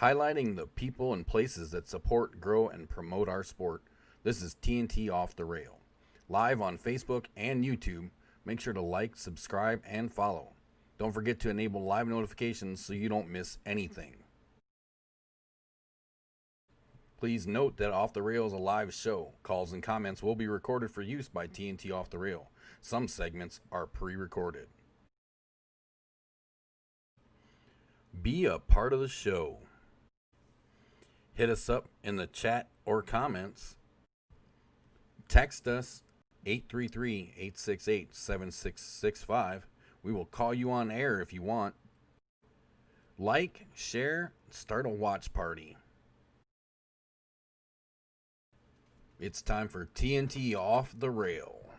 highlighting the people and places that support, grow, and promote our sport. This is TNT Off the Rail. Live on Facebook and YouTube. Make sure to like, subscribe, and follow. Don't forget to enable live notifications so you don't miss anything. Please note that Off the Rail is a live show. Calls and comments will be recorded for use by TNT Off the Rail. Some segments are pre-recorded. Be a part of the show. Hit us up in the chat or comments. Text us 833-868-7665. We will call you on air if you want. Like, share, start a watch party. It's time for TNT Off the Rail.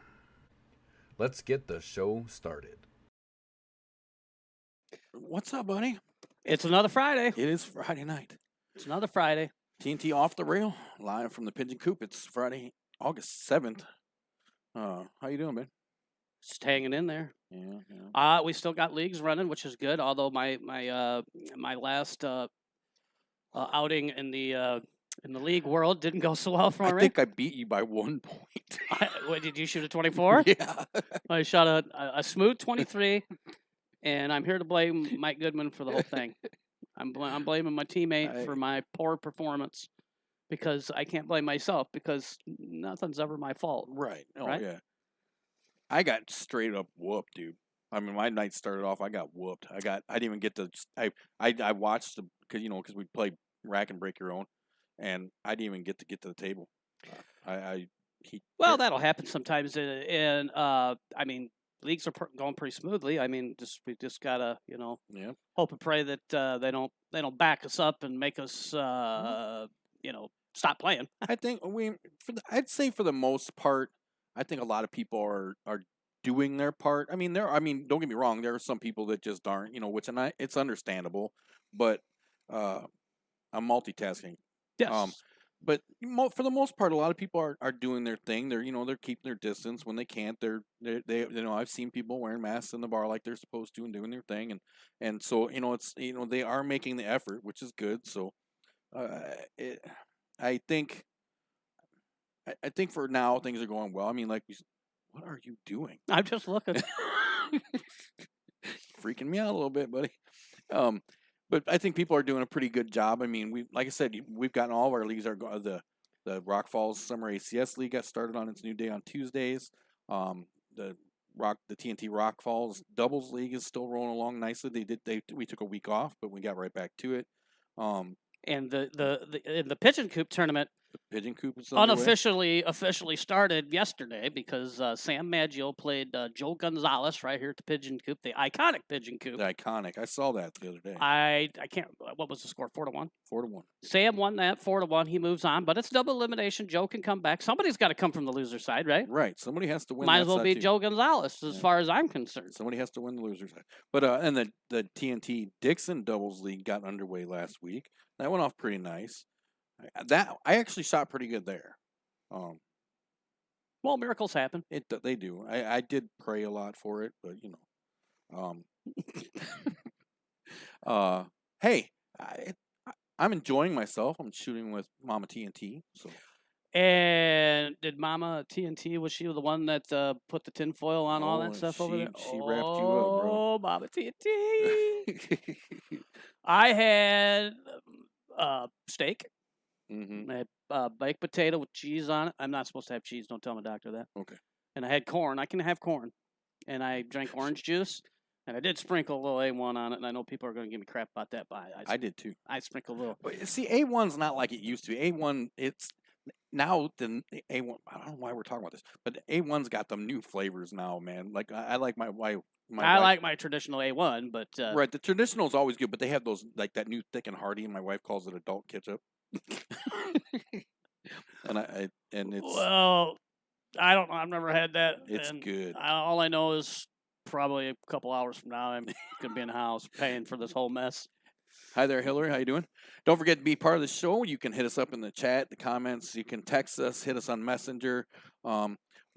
Let's get the show started. What's up, buddy? It's another Friday. It is Friday night. It's another Friday. TNT Off the Rail, live from the Pigeon Coop. It's Friday, August 7th. How you doing, man? Just hanging in there. Yeah. We still got leagues running, which is good. Although my last outing in the league world didn't go so well for me. I think I beat you by 1 point. What did you shoot a 24? Yeah. I shot a smooth 23, and I'm here to blame Mike Goodman for the whole thing. I'm blaming my teammate for my poor performance because I can't blame myself because nothing's ever my fault. Right. Oh, right? Yeah. I got straight up whooped, dude. I mean, my night started off. I got whooped. I didn't even get to. I watched because we play rack and break your own, and I didn't even get to the table. Well, that'll happen sometimes, and I mean, leagues are going pretty smoothly. I mean, we just gotta hope and pray that they don't back us up and make us stop playing. I think I'd say for the most part, I think a lot of people are doing their part. I mean, don't get me wrong. There are some people that just aren't, it's understandable, but I'm multitasking. Yes. But for the most part, a lot of people are doing their thing. They're keeping their distance when they can't. They I've seen people wearing masks in the bar like they're supposed to and doing their thing, and so they are making the effort, which is good. So I think for now things are going well. I mean, what are you doing? I'm just looking. Freaking me out a little bit, buddy. But I think people are doing a pretty good job. I mean, like I said, we've gotten all of our leagues. The Rock Falls Summer ACS League got started on its new day on Tuesdays. The TNT Rock Falls Doubles League is still rolling along nicely. We took a week off, but we got right back to it. And the Pigeon Coop tournament, the Pigeon Coop is officially started yesterday because Sam Maggio played Joe Gonzalez right here at the Pigeon Coop, the iconic Pigeon Coop. The iconic. I saw that the other day. I can't. What was the score? 4-1. 4-1. Sam won that 4-1. He moves on, but it's double elimination. Joe can come back. Somebody's got to come from the loser side, right? Right. Somebody has to win. Might as well be Joe Gonzalez, as far as I'm concerned. Somebody has to win the loser side. But and the TNT Dixon Doubles League got underway last week. That went off pretty nice. I actually shot pretty good there. Well, miracles happen. They do. I did pray a lot for it, but hey, I'm enjoying myself. I'm shooting with Mama TNT. So. And did Mama TNT, was she the one that put the tinfoil on all that stuff over there? She wrapped you up, bro. Oh, Mama TNT. I had steak. Mm-hmm. I had baked potato with cheese on it. I'm not supposed to have cheese. Don't tell my doctor that. Okay. And I had corn. I can have corn. And I drank orange juice. And I did sprinkle a little A1 on it. And I know people are going to give me crap about that, but I did too. I sprinkled a little. But see, A1's not like it used to be. A1, it's now the A1. I don't know why we're talking about this, but the A1's got them new flavors now, man. Like I like my wife. Like my traditional A1, but right, the traditional is always good, but they have those like that new thick and hearty, and my wife calls it adult ketchup. and it's I don't know. I've never had that. It's good. All I know is probably a couple hours from now I'm gonna be in the house paying for this whole mess. Hi there, Hillary. How you doing? Don't forget to be part of the show. You can hit us up in the chat, the comments. You can text us, hit us on Messenger.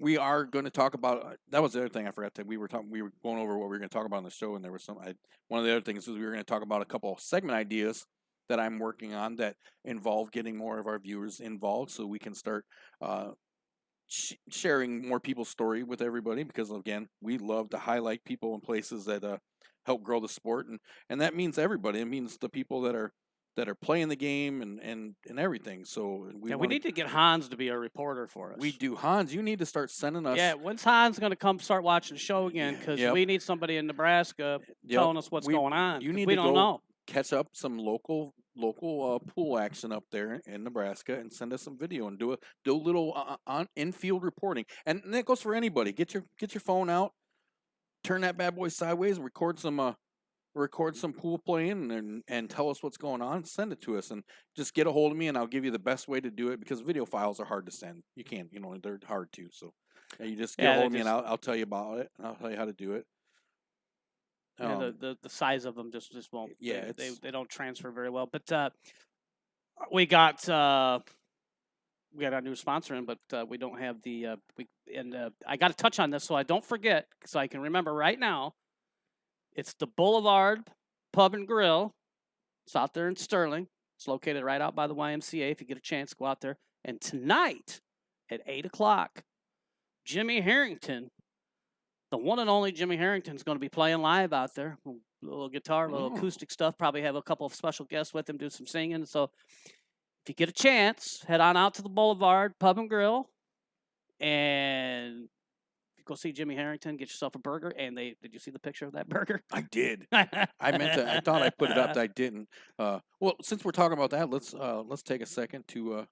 We are going to talk about. That was the other thing I forgot to. We were going over what we were going to talk about on the show, and there was one of the other things was we were going to talk about a couple of segment ideas that I'm working on that involve getting more of our viewers involved, so we can start sharing more people's story with everybody. Because again, we love to highlight people and places that help grow the sport, and that means everybody. It means the people that are playing the game and everything. So we need to get Hans to be a reporter for us. We do. Hans, you need to start sending us. Yeah, when's Hans going to come start watching the show again? Because we need somebody in Nebraska telling us what's going on. You need we to don't know. Catch up some local pool action up there in Nebraska and send us some video and do a little on infield reporting. And that goes for anybody. Get your phone out, turn that bad boy sideways, record some pool playing and tell us what's going on. Send it to us and just get a hold of me, and I'll give you the best way to do it, because video files are hard to send. You can't, they're hard to. So you just get a hold of me, and I'll tell you about it, and I'll tell you how to do it. The size of them just won't. Yeah, they don't transfer very well. But we got our new sponsor in, but we don't have the I got to touch on this so I don't forget, so I can remember right now. It's the Boulevard Pub and Grill. It's out there in Sterling. It's located right out by the YMCA. If you get a chance, go out there. And tonight at 8 o'clock, Jimmy Harrington, the one and only Jimmy Harrington, is going to be playing live out there. A little guitar, a little acoustic stuff. Probably have a couple of special guests with him, do some singing. So if you get a chance, head on out to the Boulevard Pub and Grill and go see Jimmy Harrington. Get yourself a burger. And did you see the picture of that burger? I did. I meant to. I thought I put it up. I didn't. Well, since we're talking about that, let's take a second to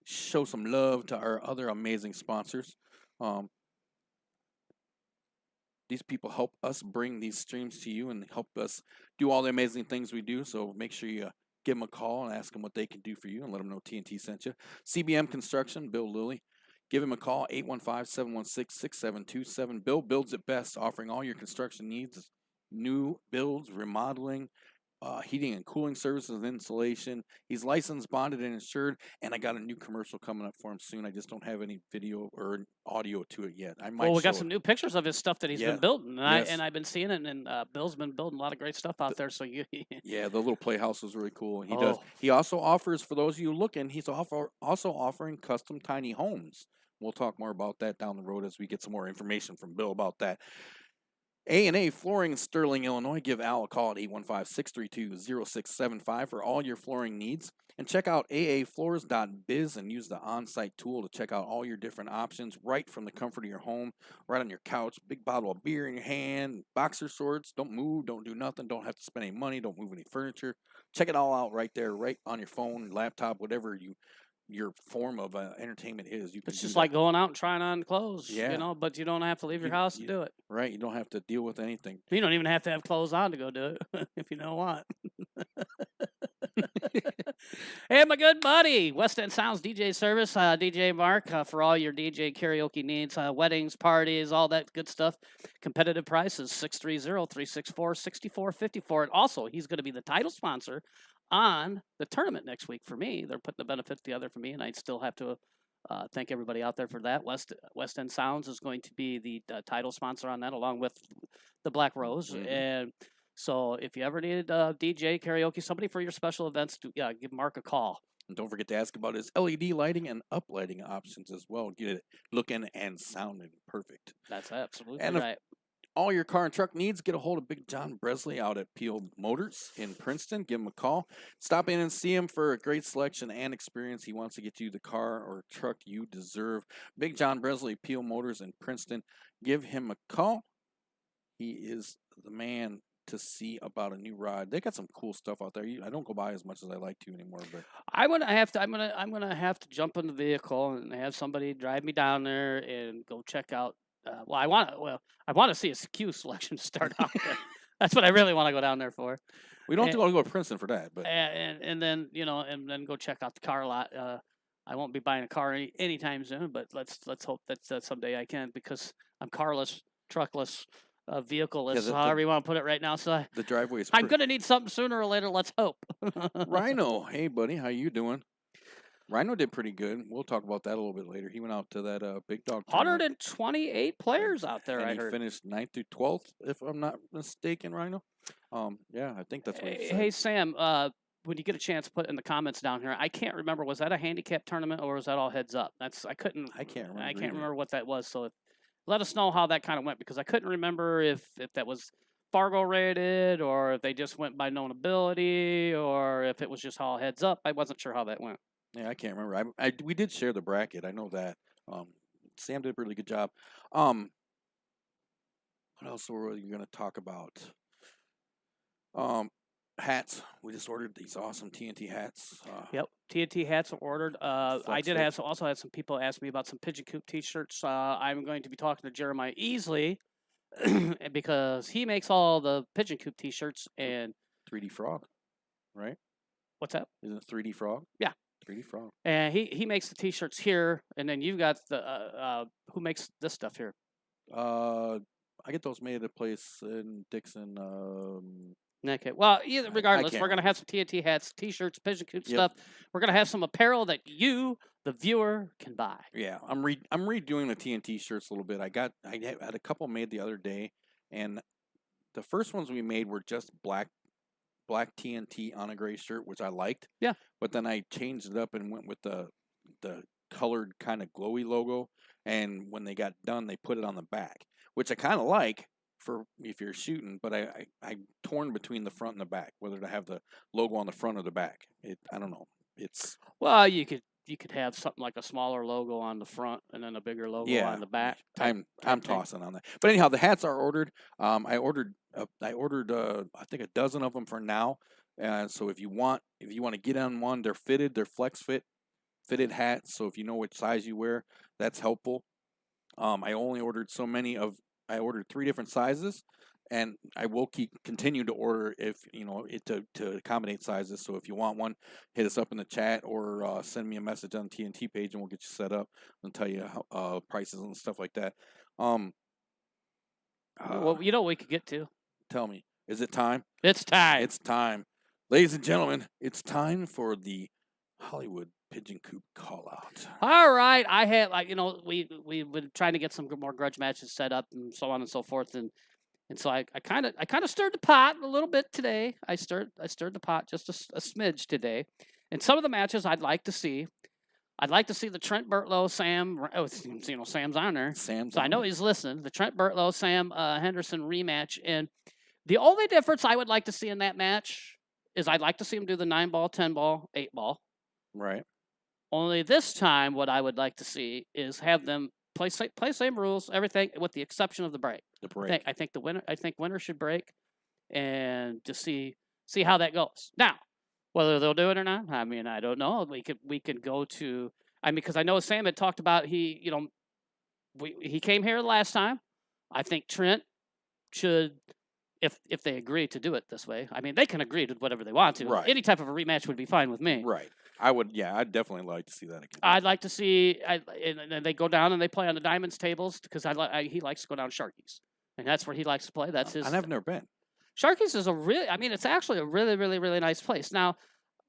show some love to our other amazing sponsors. These people help us bring these streams to you and help us do all the amazing things we do. So make sure you give them a call and ask them what they can do for you, and let them know TNT sent you. CBM Construction, Bill Lilly. Give him a call, 815-716-6727. Bill builds it best, offering all your construction needs, new builds, remodeling, heating and cooling services, and insulation. He's licensed, bonded, and insured, and I got a new commercial coming up for him soon. I just don't have any video or audio to it yet. We got some new pictures of his stuff that he's been building, and I've been seeing it, and Bill's been building a lot of great stuff out there. So yeah, the little playhouse is really cool. He does. He also offers, for those of you looking, he's also offering custom tiny homes. We'll talk more about that down the road as we get some more information from Bill about that. A&A Flooring in Sterling, Illinois. Give Al a call at 815-632-0675 for all your flooring needs. And check out aafloors.biz and use the on-site tool to check out all your different options right from the comfort of your home, right on your couch. Big bottle of beer in your hand, boxer shorts. Don't move, don't do nothing, don't have to spend any money, don't move any furniture. Check it all out right there, right on your phone, laptop, whatever your form of entertainment is. It's just like going out and trying on clothes, but you don't have to leave your house to do it. Right, you don't have to deal with anything. You don't even have to have clothes on to go do it, if you know what. Hey, my good buddy, West End Soundz DJ Service, DJ Mark, for all your DJ karaoke needs, weddings, parties, all that good stuff. Competitive prices, 630-364-6454. And also, he's going to be the title sponsor on the tournament next week for me. They're putting the benefit together for me, and I'd still have to thank everybody out there for that. West End Soundz is going to be the title sponsor on that, along with the Black Rose. Mm-hmm. And so if you ever need a DJ, karaoke, somebody for your special events, give Mark a call. And don't forget to ask about his LED lighting and uplighting options as well. Get it looking and sounding perfect. That's absolutely right. All your car and truck needs, get a hold of Big John Bresley out at Peel Motors in Princeton. Give him a call. Stop in and see him for a great selection and experience. He wants to get you the car or truck you deserve. Big John Bresley, Peel Motors in Princeton. Give him a call. He is the man to see about a new ride. They got some cool stuff out there. I don't go by as much as I like to anymore, but I'm gonna have to jump in the vehicle and have somebody drive me down there and go check out. I want to see a Q selection to start out with. That's what I really want to go down there for. We don't have to go to Princeton for that, but and then go check out the car lot. I won't be buying a car anytime soon, but let's hope that someday I can, because I'm carless, truckless, vehicleless, however you want to put it right now. So the driveway is. I'm gonna need something sooner or later. Let's hope. Rhino, hey buddy, how you doing? Rhino did pretty good. We'll talk about that a little bit later. He went out to that big dog. 128 players out there. And I heard. He finished 9th through 12th, if I'm not mistaken, Rhino. Yeah, I think that's what he said. Hey Sam, when you get a chance, put in the comments down here. I can't remember, was that a handicap tournament or was that all heads up? I can't remember what that was. So let us know how that kind of went, because I couldn't remember if that was Fargo rated or if they just went by known ability or if it was just all heads up. I wasn't sure how that went. Yeah, I can't remember. We did share the bracket. I know that. Sam did a really good job. What else were you going to talk about? Hats. We just ordered these awesome TNT hats. Yep, TNT hats are ordered. I did also had some people ask me about some Pigeon Coop T-shirts. I'm going to be talking to Jeremiah Easley because he makes all the Pigeon Coop T-shirts and 3D Frog, right? What's that? Isn't it 3D Frog? Yeah. 3D Frog. And he makes the T-shirts here, and then you've got the who makes this stuff here? I get those made at a place in Dixon. Okay. Well, regardless, we're going to remember. have some TNT hats, T-shirts, Pigeon Coop stuff. We're going to have some apparel that you, the viewer, can buy. Yeah, I'm redoing the TNT shirts a little bit. I had a couple made the other day, and the first ones we made were just black TNT on a gray shirt, which I liked. Yeah. But then I changed it up and went with the colored kind of glowy logo, and when they got done, they put it on the back, which I kind of like for if you're shooting, but I'm torn between the front and the back, whether to have the logo on the front or the back. I don't know. Well, you could have something like a smaller logo on the front and then a bigger logo on the back. I'm tossing on that. But anyhow, the hats are ordered. I ordered I think a dozen of them for now. So if you want to get on one, they're fitted. They're flex fitted hats. So if you know which size you wear, that's helpful. I only ordered I ordered 3 different sizes, and I will continue to order if to accommodate sizes. So if you want one, hit us up in the chat or send me a message on the TNT page, and we'll get you set up and tell you how, prices and stuff like that. Well, what we could get to. Tell me, is it time? It's time. It's time, ladies and gentlemen. It's time for the Hollywood Pigeon Coop call out. All right, I had we've been trying to get some more grudge matches set up and so on and so forth, and so I kind of stirred the pot a little bit today. I stirred the pot just a smidge today, and some of the matches I'd like to see. I'd like to see the Trent Bertlow, Sam's on there. So I know he's listening. The Trent Bertlow, Sam Henderson rematch, and the only difference I would like to see in that match is I'd like to see him do the 9-ball, 10-ball, 8-ball. Right. Only this time, what I would like to see is have them play same rules, everything, with the exception of the break. The break. I think winner should break, and just see how that goes. Now, whether they'll do it or not, I mean, I don't know. We could go to. I mean, because I know Sam had talked about he came here last time. I think Trent should. If they agree to do it this way, I mean, they can agree to whatever they want to. Right. Any type of a rematch would be fine with me. Right. I would. Yeah, I'd definitely like to see that again. I'd like to see. And they go down and they play on the diamonds tables because he likes to go down Sharky's, and that's where he likes to play. That's his. And I've never been. Sharky's is it's actually a really, really, really nice place. Now,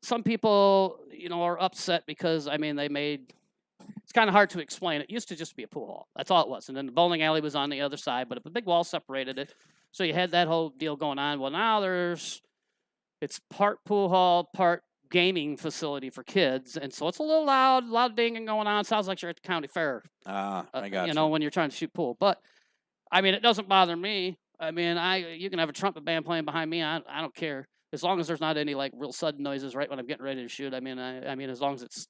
some people, are upset because they made. It's kind of hard to explain. It used to just be a pool hall. That's all it was, and then the bowling alley was on the other side, but a big wall separated it. So you had that whole deal going on. Well, now it's part pool hall, part gaming facility for kids, and so it's a little loud, a lot of dinging going on. Sounds like you're at the county fair. I got you. When you're trying to shoot pool. But it doesn't bother me. You can have a trumpet band playing behind me. I don't care as long as there's not any real sudden noises right when I'm getting ready to shoot. As long as it's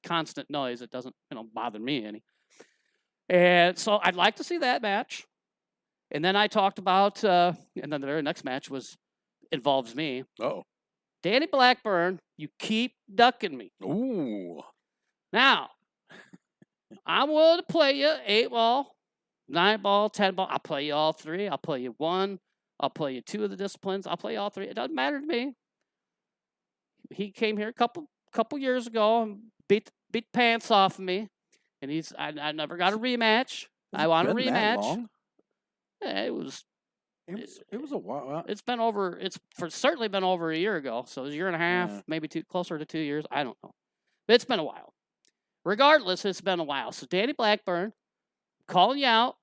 constant noise, it doesn't bother me any. And so I'd like to see that match. And then I talked about, and then the very next match involves me. Oh. Danny Blackburn, you keep ducking me. Ooh. Now, I'm willing to play you 8-ball, 9-ball, 10-ball. I'll play you all 3. I'll play you 1. I'll play you 2 of the disciplines. I'll play you all 3. It doesn't matter to me. He came here a couple years ago and beat the pants off of me, and I never got a rematch. I want a rematch. That long? Yeah, it was a while. It's certainly been over a year ago. So it was a year and a half, maybe closer to 2 years. I don't know. But it's been a while. Regardless, it's been a while. So Danny Blackburn, calling you out.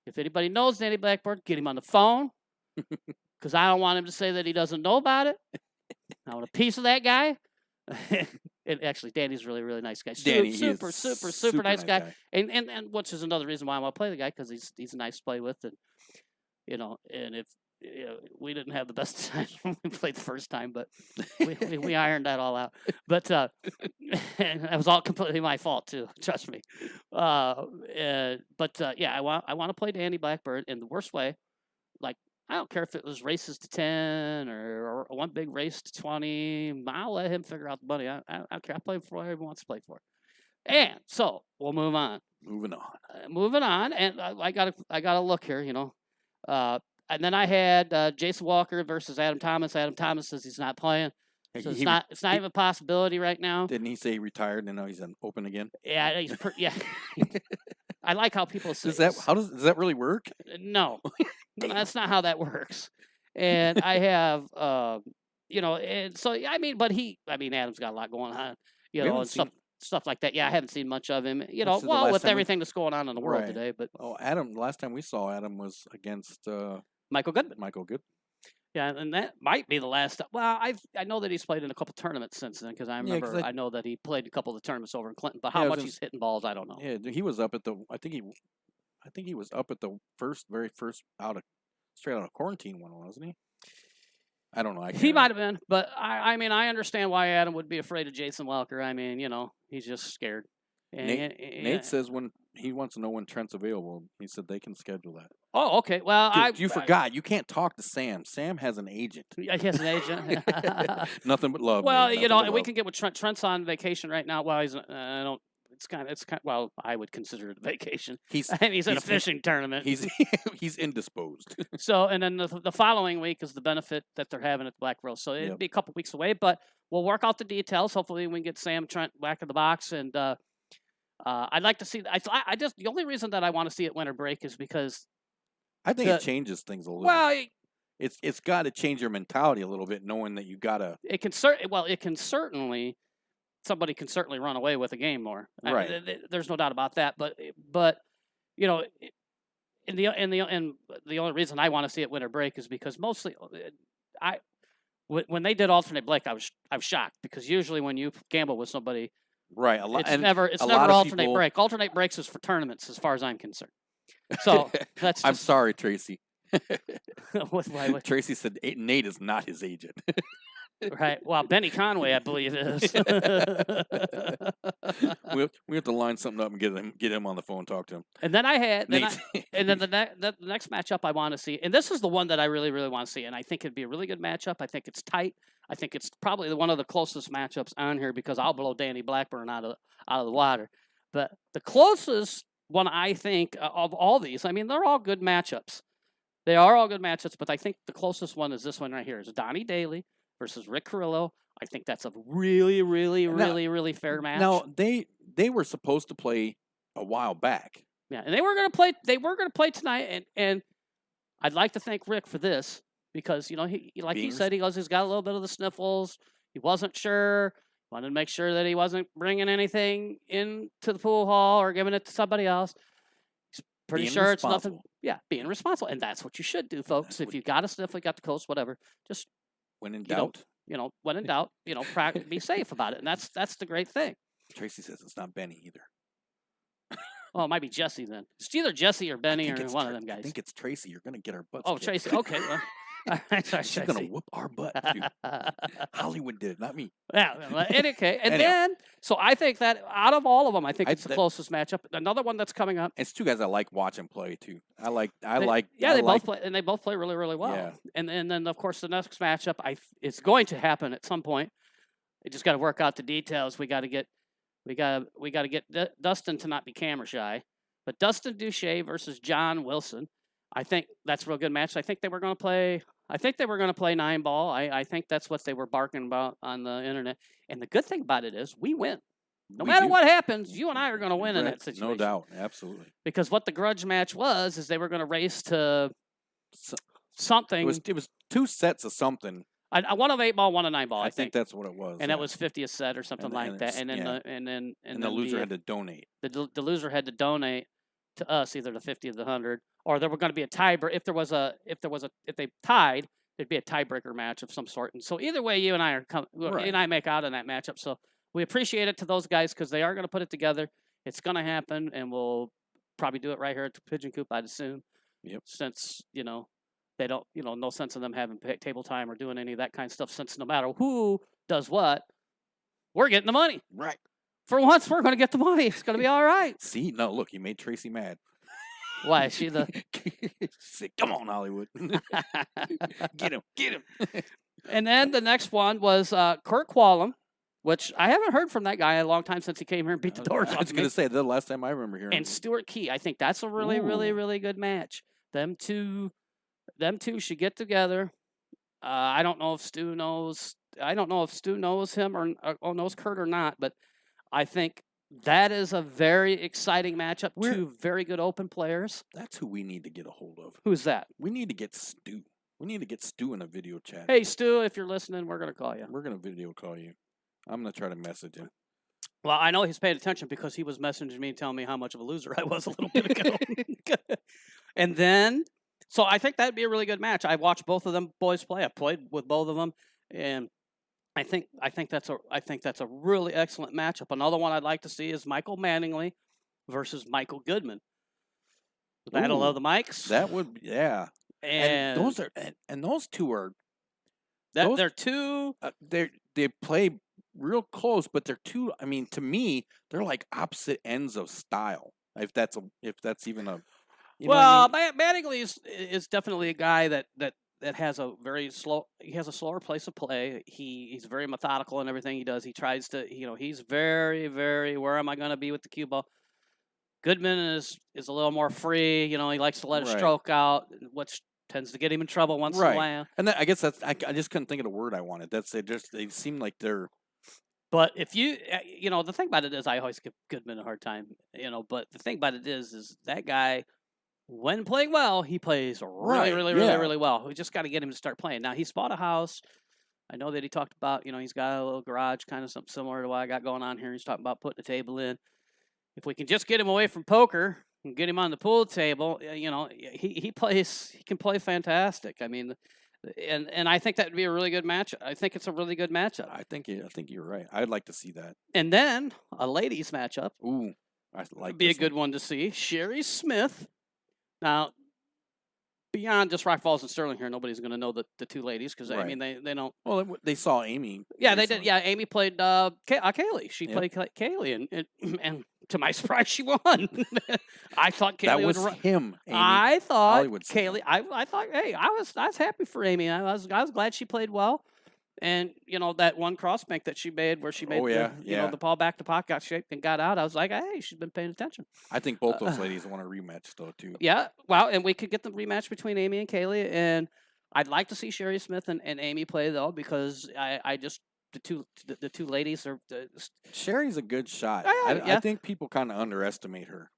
If anybody knows Danny Blackburn, get him on the phone. Because I don't want him to say that he doesn't know about it. I want a piece of that guy. And actually, Danny's really, really nice guy. Danny, Super nice guy. And which is another reason why I want to play the guy, because he's nice to play with, and and if we didn't have the best time when we played the first time, but we ironed that all out. But and that was all completely my fault too. Trust me. Yeah, I want to play Danny Blackbird in the worst way. Like, I don't care if it was races to 10 or one big race to 20. I'll let him figure out the money. I don't care. I play for whatever he wants to play for. And so we'll move on. Moving on, and I got to look here. And then I had Jason Walker versus Adam Thomas. Adam Thomas says he's not playing, so it's not even a possibility right now. Didn't he say he retired and now he's open again? Yeah, yeah. I like how people say. Does that really work? No, that's not how that works. And I have, and so Adam's got a lot going on, and stuff like that. Yeah, I haven't seen much of him, with everything that's going on in the world today. But Adam, last time we saw Adam was against Michael Goodman. Yeah, and that might be the last. Well, I know that he's played in a couple tournaments since then, because I remember I know that he played a couple of the tournaments over in Clinton. But how much he's hitting balls, I don't know. Yeah, he was up at the. I think he was up at the very first straight out of quarantine one, wasn't he? I don't know. He might have been, but I understand why Adam would be afraid of Jason Walker. He's just scared. Nate says when he wants to know when Trent's available, he said they can schedule that. Oh, okay. Well, you forgot. You can't talk to Sam. Sam has an agent. He has an agent. Nothing but love. Well, we can get with Trent. Trent's on vacation right now. Well, I don't. It's kind of. Well, I would consider it a vacation. He's at a fishing tournament. He's indisposed. So, and then the following week is the benefit that they're having at the Black Rose. So it'll be a couple weeks away, but we'll work out the details. Hopefully, we can get Sam Trent back in the box, and I'd like to see. I just the only reason that I want to see it winter break is because I think it changes things a little. Well, it's got to change your mentality a little bit, knowing that you gotta. It can certainly. Somebody can certainly run away with a game more. Right. There's no doubt about that. But and the only reason I want to see it winter break is because mostly when they did alternate break, I was shocked, because usually when you gamble with somebody, right, it's never alternate break. Alternate breaks is for tournaments, as far as I'm concerned. So that's. I'm sorry, Tracy. Why? Tracy said Nate is not his agent. Right. Well, Benny Conway, I believe, is. we have to line something up and get him on the phone and talk to him. And then the next matchup I want to see, and this is the one that I really, really want to see, and I think it'd be a really good matchup. I think it's tight. I think it's probably one of the closest matchups on here, because I'll blow Danny Blackburn out of the water. But the closest one, I think, of all these, they're all good matchups. They are all good matchups, but I think the closest one is this one right here. Is Donnie Daly versus Rick Carrillo. I think that's a really, really, really fair match. Now they were supposed to play a while back. Yeah, and they were going to play. They were going to play tonight, and I'd like to thank Rick for this, because he said, he's got a little bit of the sniffles. He wasn't sure. Wanted to make sure that he wasn't bringing anything into the pool hall or giving it to somebody else. He's pretty sure it's nothing. Yeah, being responsible, and that's what you should do, folks. If you got a sniffle, got the coast, whatever, just. When in doubt, when in doubt, be safe about it, and that's the great thing. Tracy says it's not Benny either. Oh, it might be Jesse then. It's either Jesse or Benny or one of them guys. I think it's Tracy. You're gonna get our butts. Oh, kicked. Tracy. Okay. Well, she's gonna whoop our butt. Dude. Hollywood did it, not me. Yeah. Okay. And then, so I think that out of all of them, I think it's the closest matchup. Another one that's coming up. It's two guys I like watching play too. They both play, and they both play really, really well. Yeah. And then of course the next matchup, it's going to happen at some point. We just got to work out the details. We got to get Dustin to not be camera shy, but Dustin Duche versus John Wilson. I think that's a real good match. I think they were going to play 9-ball. I think that's what they were barking about on the internet. And the good thing about it is we win. No matter what happens, you and I are going to win in that situation. No doubt. Absolutely. Because what the grudge match is they were going to race to something. It was two sets of something. I one of 8-ball, one of 9-ball. I think that's what it was. And that was 50th set or something like that. And then the loser had to donate. The loser had to donate to us either the 50 or the 100, or there were going to be a tie. If they tied, it'd be a tiebreaker match of some sort. And so either way, you and I you and I make out in that matchup. So we appreciate it to those guys because they are going to put it together. It's going to happen, and we'll probably do it right here at the Pigeon Coop, I'd assume. Yep. Since they don't, no sense in them having table time or doing any of that kind of stuff. Since no matter who does what, we're getting the money. Right. For once, we're going to get the money. It's going to be all right. See, no, look, you made Tracy mad. Why is she the? Come on, Hollywood. Get him. And then the next one was Kurt Quallen, which I haven't heard from that guy in a long time since he came here and beat the doors off. I was going to say the last time I remember hearing. And Stuart Key, I think that's a really, really, really good match. Them two should get together. I don't know if Stu knows. I don't know if Stu knows him or knows Kurt or not, but I think that is a very exciting matchup. Two very good open players. That's who we need to get a hold of. Who's that? We need to get Stu. We need to get Stu in a video chat. Hey, Stu, if you're listening, we're going to call you. We're going to video call you. I'm going to try to message him. Well, I know he's paid attention because he was messaging me and telling me how much of a loser I was a little bit ago. And then, so I think that'd be a really good match. I watched both of them boys play. I played with both of them, and I think that's a really excellent matchup. Another one I'd like to see is Michael Manningly versus Michael Goodman. The Battle of the Mics. That would, yeah. And those two are. They're two. They play real close, but they're two. I mean, to me, they're like opposite ends of style. If that's even a. Well, Mattingly is definitely a guy that has a very slow. He has a slower pace of play. He's very methodical in everything he does. He tries to. He's very, very. Where am I going to be with the cue ball? Goodman is a little more free. He likes to let a stroke out, which tends to get him in trouble once in a while. And I guess I just couldn't think of the word I wanted. They seem like they're. But if you the thing about it is I always give Goodman a hard time. But the thing about it is that guy, when playing well, he plays really well. We just got to get him to start playing. Now he's bought a house. I know that he talked about he's got a little garage, kind of something similar to what I got going on here. He's talking about putting a table in. If we can just get him away from poker and get him on the pool table, he can play fantastic. I mean, and I think that would be a really good match. I think it's a really good matchup. I think you're right. I'd like to see that. And then a ladies matchup. Ooh, I like. Be a good one to see. Sherry Smith. Now, beyond just Rock Falls and Sterling here, nobody's going to know the two ladies because I mean they don't. Well, they saw Amy. Yeah, they did. Yeah, Amy played Kaylee. She played Kaylee, and to my surprise, she won. I thought Kaylee that was him. Amy. I thought Hollywood Kaylee. I thought, hey, I was happy for Amy. I was glad she played well. And that one cross bank that she made, where she made the ball back to pocket, got shaped and got out. I was like, hey, she's been paying attention. I think both those ladies want a rematch though too. Yeah, well, and we could get the rematch between Amy and Kaylee, and I'd like to see Sherry Smith and Amy play though because I just the two ladies are. Sherry's a good shot. I think people kind of underestimate her.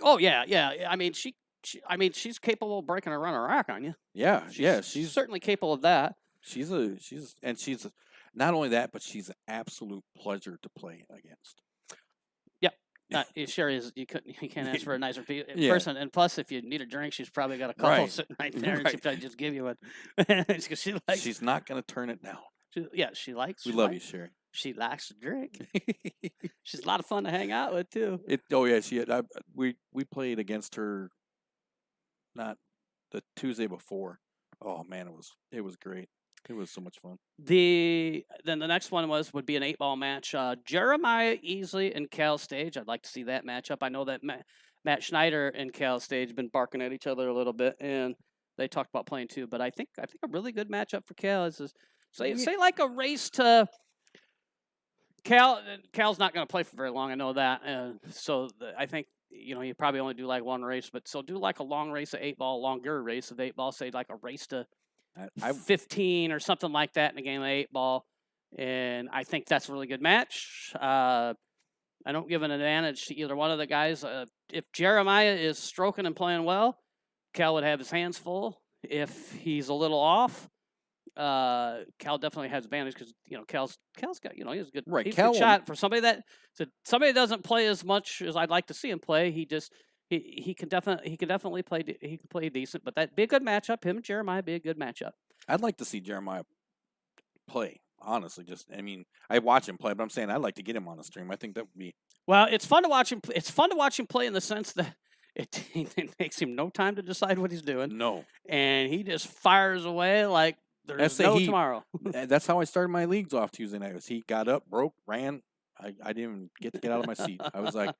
Oh yeah. I mean she's capable of breaking a runner rock on you. Yeah, she's certainly capable of that. She's not only that, but she's an absolute pleasure to play against. Yep. Sherry is. You can't ask for a nicer person. And plus, if you need a drink, she's probably got a couple sitting right there, and she'll probably just give you one. She's not going to turn it down. She likes. We love you, Sherry. She likes to drink. She's a lot of fun to hang out with too. She had. We played against her. Not the Tuesday before. Oh man, it was great. It was so much fun. Then the next one would be an 8-ball match. Jeremiah Easley and Cal Stage. I'd like to see that matchup. I know that Matt Schneider and Cal Stage have been barking at each other a little bit, and they talked about playing too. But I think a really good matchup for Cal is say like a race to Cal. Cal's not going to play for very long. I know that. I think you probably only do like one race, but so do like a long race of 8-ball, longer race of 8-ball. Say like a race to 15 or something like that in a game of 8-ball, and I think that's a really good match. I don't give an advantage to either one of the guys. If Jeremiah is stroking and playing well, Cal would have his hands full. If he's a little off, Cal definitely has advantage because Cal's got he has a good, he's a good shot for somebody that doesn't play as much as I'd like to see him play. He just he can definitely play decent, but that'd be a good matchup. Him and Jeremiah be a good matchup. I'd like to see Jeremiah play. Honestly, I watch him play, but I'm saying I'd like to get him on the stream. I think that would be. Well, it's fun to watch him. It's fun to watch him play in the sense that it takes him no time to decide what he's doing. No, and he just fires away like there's no tomorrow. That's how I started my leagues off Tuesday night. He got up, broke, ran. I didn't even get to get out of my seat. I was like,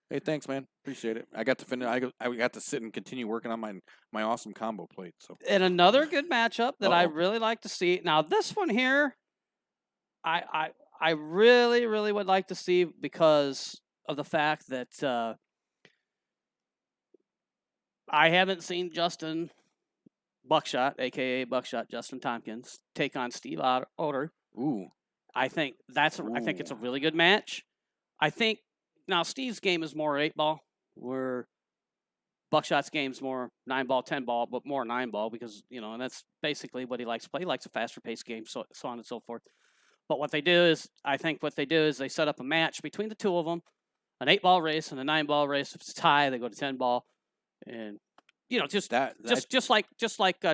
"Hey, thanks, man. Appreciate it." I got to finish. I got to sit and continue working on my awesome combo plate. So, and another good matchup that I really like to see. Now, this one here, I really, really would like to see because of the fact that I haven't seen Justin Buckshot, a.k.a. Buckshot Justin Tompkins, take on Steve Oder. Ooh. I think I think it's a really good match. I think now Steve's game is more 8-ball, where Buckshot's game's more 9-ball, 10-ball, but more 9-ball because, and that's basically what he likes to play. He likes a faster paced game, so on and so forth. But what they do is they set up a match between the two of them, an 8-ball race and a 9-ball race. If it's a tie, they go to 10-ball. And just like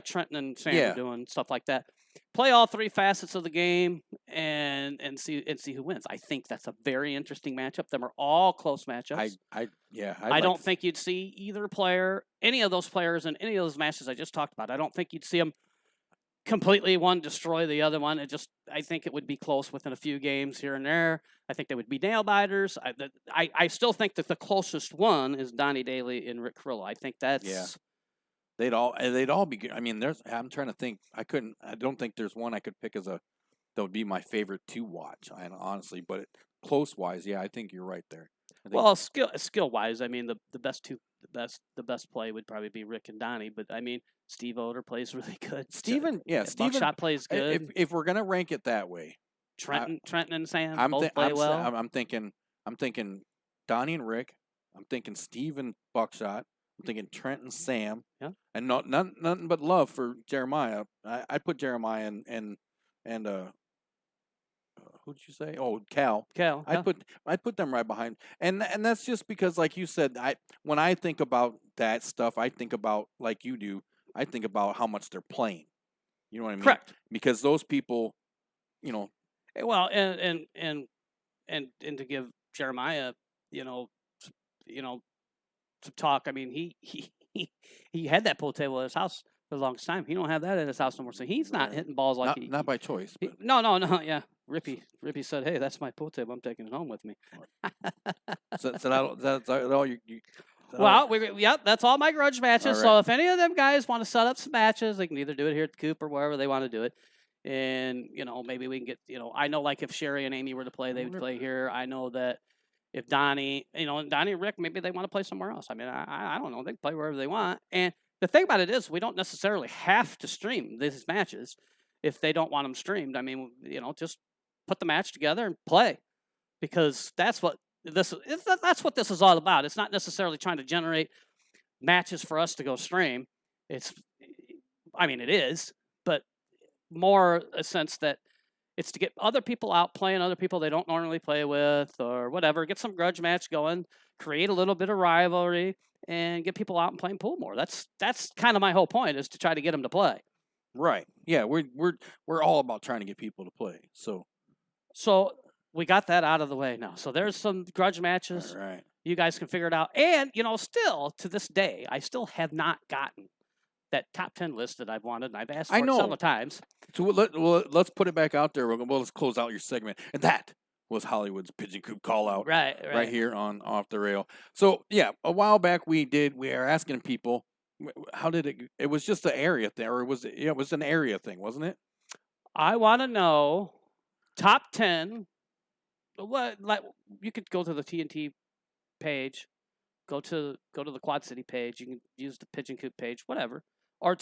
Trenton and Sam are doing stuff like that. Play all three facets of the game and see who wins. I think that's a very interesting matchup. Them are all close matchups. I don't think you'd see any of those players in any of those matches I just talked about. I don't think you'd see them completely one destroy the other one. I think it would be close within a few games here and there. I think they would be nail biters. I still think that the closest one is Donnie Daly and Rick Carrillo. I think that's they'd all be good. I mean, I'm trying to think. I don't think there's one I could pick that would be my favorite to watch. Honestly, but close wise, I think you're right there. Well, skill wise, I mean the best play would probably be Rick and Donnie, but I mean Steve Oder plays really good. Steven Buckshot plays good. If we're gonna rank it that way, Trenton and Sam both play well. I'm thinking Donnie and Rick. I'm thinking Steve and Buckshot. I'm thinking Trent and Sam. Yeah. And nothing but love for Jeremiah. I put Jeremiah and who'd you say? Oh, Cal. I put them right behind. And that's just because, like you said, when I think about that stuff, I think about, like you do, I think about how much they're playing. You know what I mean? Correct. Because those people, Well, and to give Jeremiah, some talk. I mean, he had that pool table at his house for the longest time. He don't have that at his house no more, so he's not hitting balls like not by choice. No, yeah. Rippy said, "Hey, that's my pool table. I'm taking it home with me." so that's all you. Well, that's all my grudge matches. Right. So if any of them guys want to set up some matches, they can either do it here at the Coop or wherever they want to do it. And, maybe we can get, I know like if Sherry and Amy were to play, they would play here. I know that if Donnie and Rick, maybe they want to play somewhere else. I mean, I don't know. They can play wherever they want. And the thing about it is we don't necessarily have to stream these matches if they don't want them streamed. I mean, just put the match together and play because that's what this is all about. It's not necessarily trying to generate matches for us to go stream. It is, but more a sense that it's to get other people out playing other people they don't normally play with or whatever, get some grudge match going, create a little bit of rivalry, and get people out and playing pool more. That's kind of my whole point, is to try to get them to play. Right. Yeah, we're all about trying to get people to play. So we got that out of the way now. So there's some grudge matches. All right. You guys can figure it out. And, still to this day, I still have not gotten that top 10 list that I've wanted, and I've asked for it several times. So let's put it back out there. Let's close out your segment. And that was Hollywood's Pigeon Coop call out. Right here on Off the Rail. So, yeah, a while back we are asking people, how did it was just an area thing, or it was an area thing, wasn't it? I want to know top 10. You could go to the TNT page, go to the Quad City page. You can use the Pigeon Coop page, whatever, or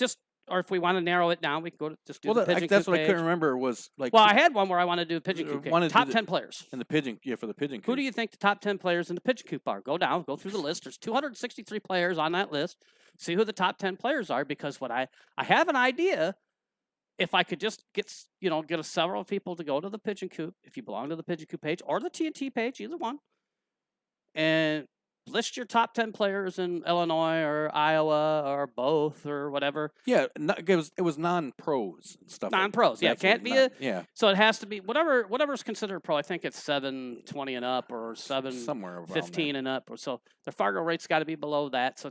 if we want to narrow it down, we can go to just do the Pigeon Coop that's what page. I couldn't remember was like. Well, I had one where I want to do Pigeon Coop page. Top 10 players in the Pigeon. Yeah, for the Pigeon Coop. Who do you think the top 10 players in the Pigeon Coop are? Go through the list. There's 263 players on that list. See who the top 10 players are, because what I have an idea. If I could just get several people to go to the Pigeon Coop, if you belong to the Pigeon Coop page or the TNT page, either one, and list your top 10 players in Illinois or Iowa or both or whatever. Yeah, it was non-pros and stuff. Non-pros, yeah. It can't be yeah. So it has to be whatever's considered pro. I think it's 720 and up or somewhere around 715 and up. Or so the Fargo rate's got to be below that. So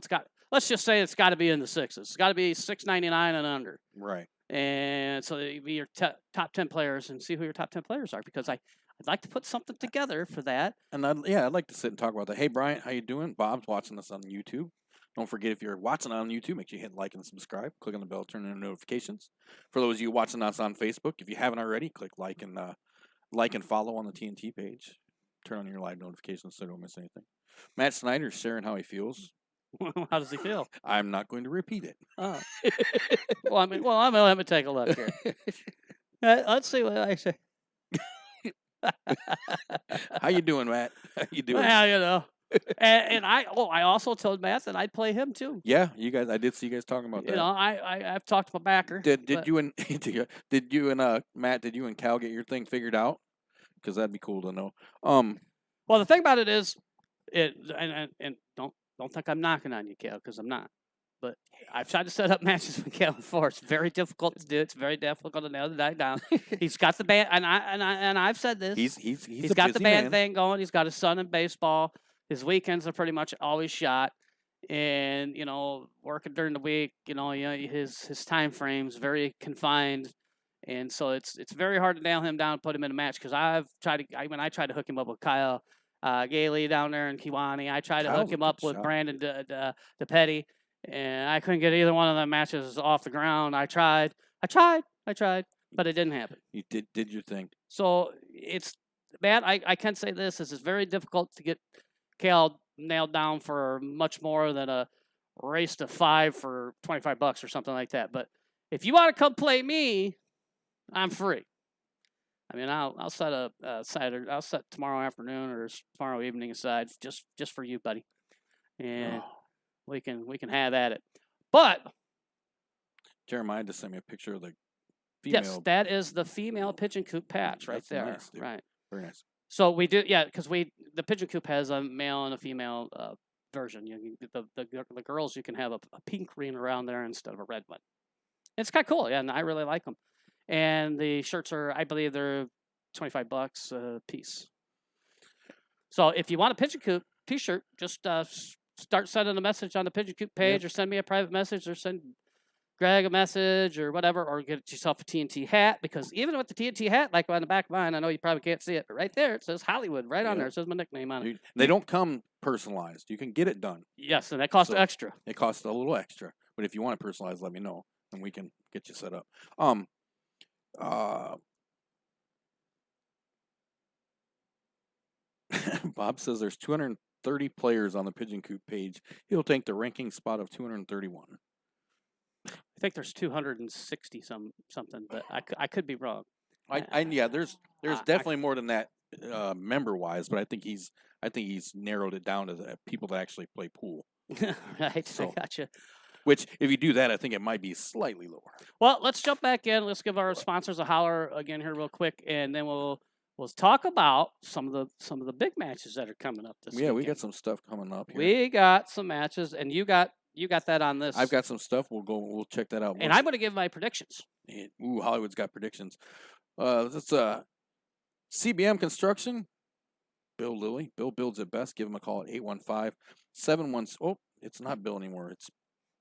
let's just say it's got to be in the sixes. It's got to be 699 and under. Right. And so it'd be your top 10 players and see who your top 10 players are, because I'd like to put something together for that. And I'd like to sit and talk about that. Hey, Bryant, how you doing? Bob's watching us on YouTube. Don't forget, if you're watching on YouTube, make sure you hit like and subscribe. Click on the bell, turn on notifications. For those of you watching us on Facebook, if you haven't already, click like and follow on the TNT page. Turn on your live notifications so you don't miss anything. Matt Snyder's sharing how he feels. How does he feel? I'm not going to repeat it. Oh. I'm going to take a look here. Let's see what I say. How you doing, Matt? How you doing? Well, and I also told Matt that I'd play him too. Yeah, you guys. I did see you guys talking about that. I've talked to my backer. Did you and Matt? Did you and Cal get your thing figured out? Because that'd be cool to know. Well, the thing about it is, and don't think I'm knocking on you, Cal, because I'm not. But I've tried to set up matches with Cal before. It's very difficult to do. It's very difficult to nail the guy down. He's got the band, and I've said this. He's got the band thing going. He's got his son in baseball. His weekends are pretty much always shot, and working during the week. His time frame's very confined, and so it's very hard to nail him down and put him in a match. Because I tried to hook him up with Kyle Gailey down there in Kiwani. I tried to hook him up with Brandon DePetty. And I couldn't get either one of the matches off the ground. I tried, but it didn't happen. You did your thing. So it's bad. I can say this: is it's very difficult to get Cal nailed down for much more than a race to 5 for $25 or something like that. But if you want to come play me, I'm free. I mean, I'll set I'll set tomorrow afternoon or tomorrow evening aside just for you, buddy, and. We can have at it. But Jeremiah just sent me a picture of the female. Yes, that is the female Pigeon Coop patch right there. Nice, dude. Right. Very nice. So we do, yeah, because the Pigeon Coop has a male and a female version. The girls, you can have a pink ring around there instead of a red one. It's kind of cool, yeah, and I really like them. And the shirts I believe they're $25 a piece. So if you want a Pigeon Coop t-shirt, just start sending a message on the Pigeon Coop page, or send me a private message, or send Greg a message, or whatever, or get yourself a TNT hat, because even with the TNT hat, like on the back of mine, I know you probably can't see it, but right there it says Hollywood right on there. It says my nickname on it. They don't come personalized. You can get it done. Yes, and that costs extra. It costs a little extra, but if you want it personalized, let me know, and we can get you set up. Bob says there's 230 players on the Pigeon Coop page. He'll take the ranking spot of 231. I think there's 260 something, but I could be wrong. There's definitely more than that member wise, but I think he's narrowed it down to the people that actually play pool. Right, so, I gotcha. Which, if you do that, I think it might be slightly lower. Well, let's jump back in. Let's give our sponsors a holler again here real quick, and then we'll talk about some of the big matches that are coming up this weekend. We got some stuff coming up here. We got some matches, and you got that on this. I've got some stuff. We'll check that out. And I'm going to give my predictions. Hollywood's got predictions. That's CBM Construction. Bill Lilly. Bill builds it best. Give him a call at 815-716. Oh, it's not Bill anymore. It's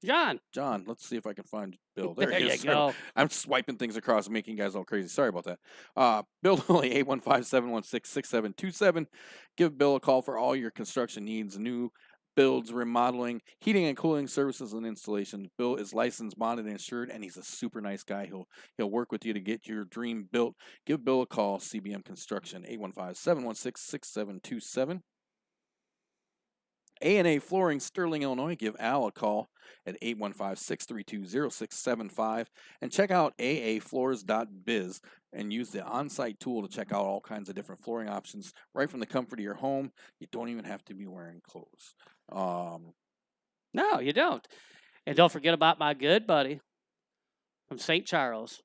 John. Let's see if I can find Bill. There he is. You go. I'm swiping things across, making guys all crazy. Sorry about that. Bill Lilly, 815-716-6727. Give Bill a call for all your construction needs, new builds, remodeling, heating and cooling services, and installation. Bill is licensed, bonded, and insured, and he's a super nice guy. He'll work with you to get your dream built. Give Bill a call, CBM Construction, 815-716-6727. A&A Flooring, Sterling, Illinois. Give Al a call at 815-632-0675. And check out aafloors.biz and use the on-site tool to check out all kinds of different flooring options right from the comfort of your home. You don't even have to be wearing clothes. No, you don't. And don't forget about my good buddy from St. Charles,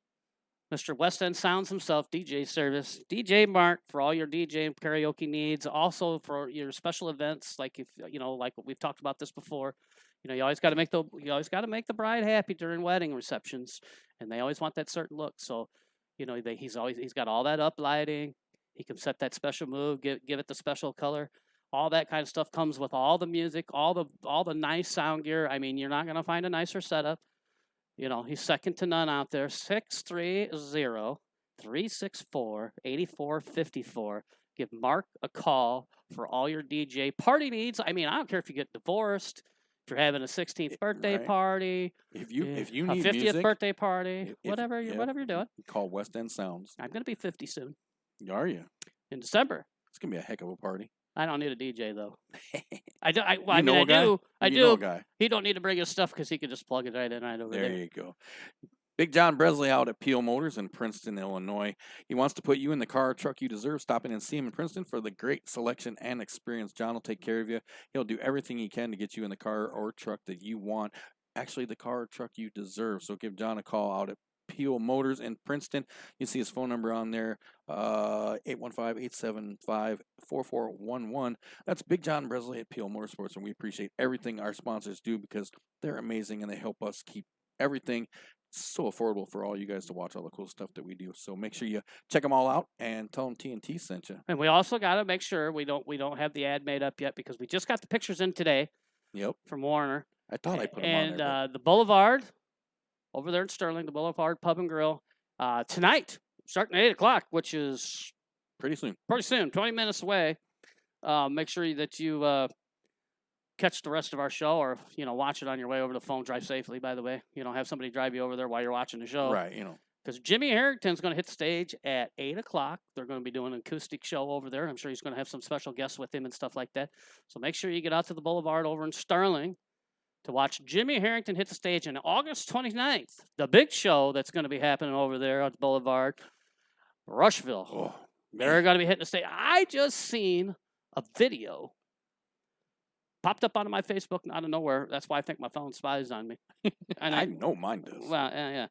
Mr. West End Soundz himself, DJ service, DJ Mark for all your DJ and karaoke needs. Also for your special events, like if like what we've talked about this before. You always got to make the bride happy during wedding receptions, and they always want that certain look. So, he's got all that up lighting. He can set that special mood, give it the special color. All that kind of stuff comes with all the music, all the nice sound gear. I mean, you're not gonna find a nicer setup. He's second to none out there. 630-364-8454. Give Mark a call for all your DJ party needs. I mean, I don't care if you get divorced, if you're having a 16th birthday party, if you need a 50th music, birthday party, whatever you're doing. Call West End Soundz. I'm gonna be 50 soon. Are you? In December. It's gonna be a heck of a party. I don't need a DJ though. I do. do. He don't need to bring his stuff because he can just plug it right in right over there. There you go. Big John Bresley out at Peel Motors in Princeton, Illinois. He wants to put you in the car or truck you deserve. Stop in and see him in Princeton for the great selection and experience. John will take care of you. He'll do everything he can to get you in the car or truck that you want. Actually, the car or truck you deserve. So give John a call out at Peel Motors in Princeton. You see his phone number on there, 815-875-4411. That's Big John Bresley at Peel Motorsports, and we appreciate everything our sponsors do because they're amazing and they help us keep everything so affordable for all you guys to watch all the cool stuff that we do. So make sure you check them all out and tell them TNT sent you. And we also got to make sure we don't have the ad made up yet because we just got the pictures in today. Yep. From Warner. I thought I put them on there. And the Boulevard over there in Sterling, the Boulevard Pub and Grill, tonight, starting at 8 o'clock, which is pretty soon, 20 minutes away. Make sure that you catch the rest of our show or, watch it on your way over the phone. Drive safely, by the way. Have somebody drive you over there while you're watching the show. Right, Because Jimmy Harrington's going to hit the stage at 8 o'clock. They're going to be doing an acoustic show over there. I'm sure he's going to have some special guests with him and stuff like that. So make sure you get out to the Boulevard over in Sterling to watch Jimmy Harrington hit the stage on August 29th. The big show that's going to be happening over there at the Boulevard, Rushville. Oh, they're going to be hitting the stage. I just seen a video popped up onto my Facebook out of nowhere. That's why I think my phone spies on me. And I know mine does. Well, yeah.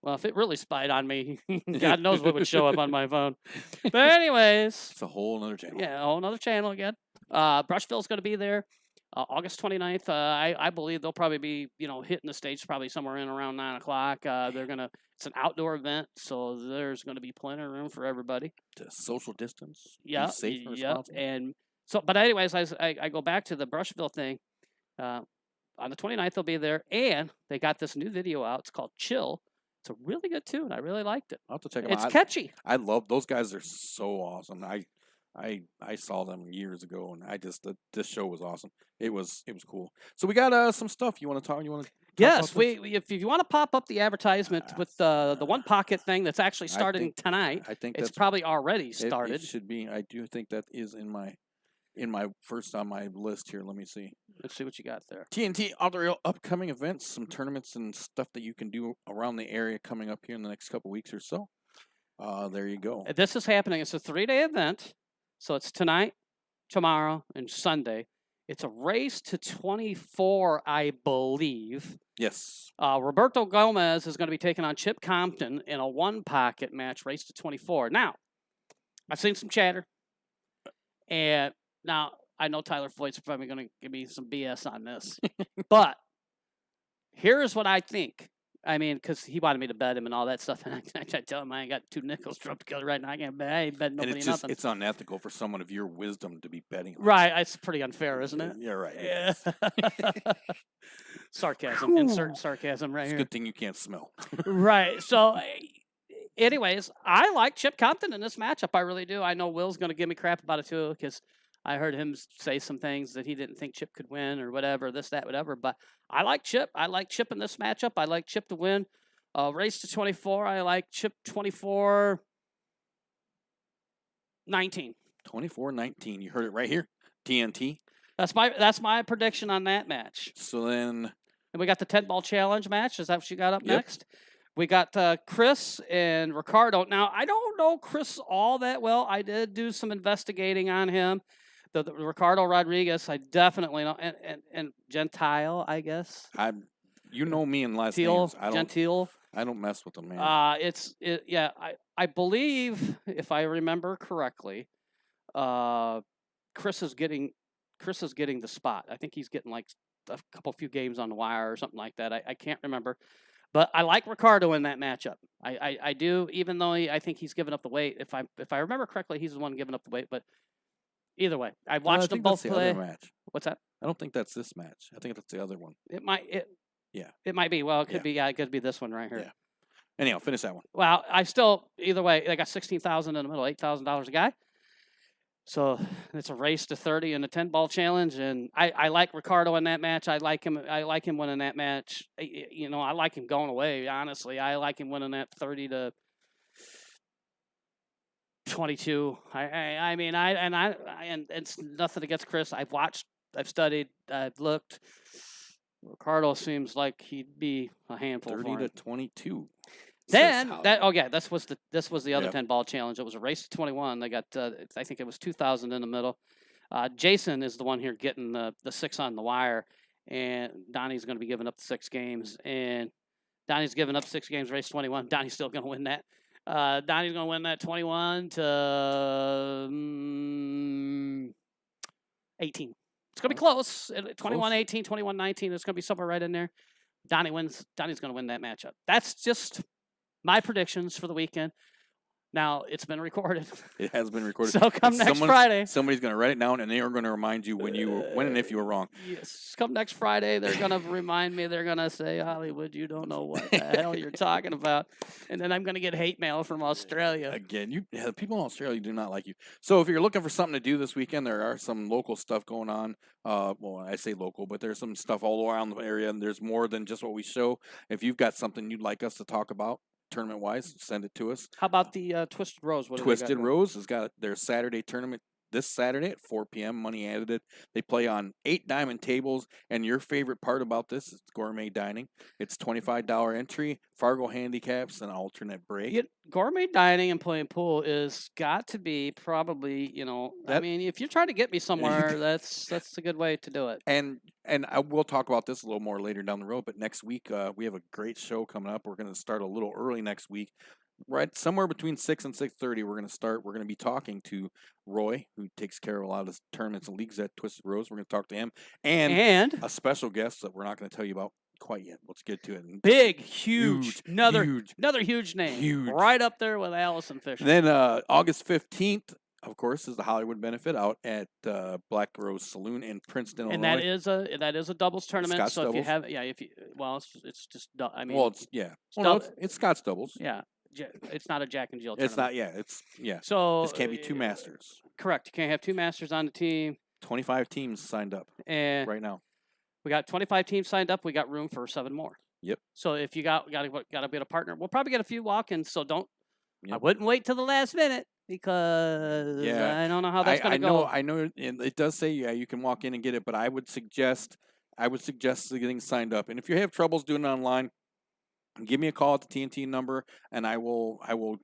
Well, if it really spied on me, God knows what would show up on my phone. But anyways. It's a whole other channel. Yeah, a whole other channel again. Brushville's going to be there. August 29th, I believe they'll probably be, hitting the stage probably somewhere in around 9 o'clock. It's an outdoor event, so there's going to be plenty of room for everybody. To social distance. Yeah. Be safe and responsible. And so, but anyways, I go back to the Brushville thing. On the 29th, they'll be there, and they got this new video out. It's called Chill. It's a really good tune. I really liked it. I'll have to check them out. It's catchy. I love those guys. They're so awesome. I saw them years ago, and this show was awesome. It was cool. So we got some stuff you want to talk. Yes, if you want to pop up the advertisement with the One Pocket thing that's actually starting tonight. I think it's probably already started. It should be. I do think that is in my first on my list here. Let me see. Let's see what you got there. TNT other upcoming events, some tournaments and stuff that you can do around the area coming up here in the next couple weeks or so. There you go. This is happening. It's a 3-day event. So it's tonight, tomorrow, and Sunday. It's a race to 24, I believe. Yes. Roberto Gomez is going to be taking on Chip Compton in a one-pocket match, race to 24. Now, I've seen some chatter. And now, I know Tyler Foyt's probably going to give me some BS on this. But here's what I think. I mean, because he wanted me to bet him and all that stuff. And I tell him I ain't got 2 nickels dropped together right now. I ain't betting nobody nothing. It's unethical for someone of your wisdom to be betting. Right. It's pretty unfair, isn't it? Yeah, right. Yeah. Sarcasm. Insert sarcasm right it's here. It's a good thing you can't smell. Right. So, anyways, I like Chip Compton in this matchup. I really do. I know Will's going to give me crap about it, too, because I heard him say some things that he didn't think Chip could win or whatever, this, that, whatever. But I like Chip. I like Chip in this matchup. I like Chip to win. Race to 24. I like Chip 24-19. 24-19. You heard it right here. TNT. That's my prediction on that match. So then. And we got the 10-ball challenge match. Is that what you got up next? We got Chris and Ricardo. Now, I don't know Chris all that well. I did do some investigating on him. The Ricardo Rodriguez, I definitely know. And Gentile, I guess. You know me in last names. Gentile. I don't mess with them, man. Yeah. I believe, if I remember correctly, Chris is getting the spot. I think he's getting like a few games on the wire or something like that. I can't remember, but I like Ricardo in that matchup. I do, even though I think he's given up the weight. If I remember correctly, he's the one giving up the weight. But either way, I've watched them both play. Other match. What's that? I don't think that's this match. I think that's the other one. It might. Yeah. It might be. Well, it could be. Yeah, it could be this one right here. Yeah. Anyhow, finish that one. Well, I still, either way, I got $16,000 in the middle, $8,000 a guy. So it's a race to 30 in a 10-ball challenge, and I like Ricardo in that match. I like him winning that match. You know, I like him going away. Honestly, I like him winning that 30-22. I mean, and it's nothing against Chris. I've watched, I've studied, I've looked. Ricardo seems like he'd be a handful. 30-22. Then this was the other 10-ball challenge. It was a race to 21. They got I think it was 2,000 in the middle. Jason is the one here getting the 6 on the wire, and Donnie's going to be giving up the 6 games. And Donnie's giving up 6 games, race 21. Donnie's still going to win that. Donnie's going to win that 21 to 18. It's going to be close. 21-18, 21-19. It's going to be somewhere right in there. Donnie wins. Donnie's going to win that matchup. That's just my predictions for the weekend. Now, it's been recorded. It has been recorded. So come next Friday. Somebody's going to write it down, and they are going to remind you when and if you were wrong. Yes. Come next Friday, they're going to remind me. They're going to say, Hollywood, you don't know what the hell you're talking about. And then I'm going to get hate mail from Australia. Again, the people in Australia do not like you. So if you're looking for something to do this weekend, there are some local stuff going on. Well, I say local, but there's some stuff all around the area, and there's more than just what we show. If you've got something you'd like us to talk about, tournament-wise, send it to us. How about the Twisted Rose? Twisted Rose has got their Saturday tournament this Saturday at 4 p.m. Money added. They play on 8 diamond tables, and your favorite part about this is gourmet dining. It's $25 entry, Fargo handicaps, and alternate break. Gourmet dining and playing pool is got to be probably, I mean, if you're trying to get me somewhere, that's a good way to do it. And I will talk about this a little more later down the road, but next week we have a great show coming up. We're going to start a little early next week. Right, somewhere between 6 and 6:30, we're going to start. We're going to be talking to Roy, who takes care of a lot of the tournaments and leagues at Twisted Rose. We're going to talk to him and a special guest that we're not going to tell you about quite yet. Let's get to it. Big, huge, another huge name, huge, right up there with Allison Fisher. Then August 15th, of course, is the Hollywood benefit out at Black Rose Saloon in Princeton, and Illinois. that is a doubles tournament. Scott's so doubles. If you have, it's just. I mean, it's Scott's doubles. Yeah. It's not a Jack and Jill tournament. So this can't be 2 masters. Correct. You can't have 2 masters on the team. 25 teams signed up right now. We got 25 teams signed up. We got room for 7 more. Yep. So if you got to be a partner, we'll probably get a few walk-ins. So don't. Yep. I wouldn't wait till the last minute because I don't know how that's going to go. I know it does say you can walk in and get it, but I would suggest getting signed up. And if you have troubles doing it online, give me a call at the TNT number, and I will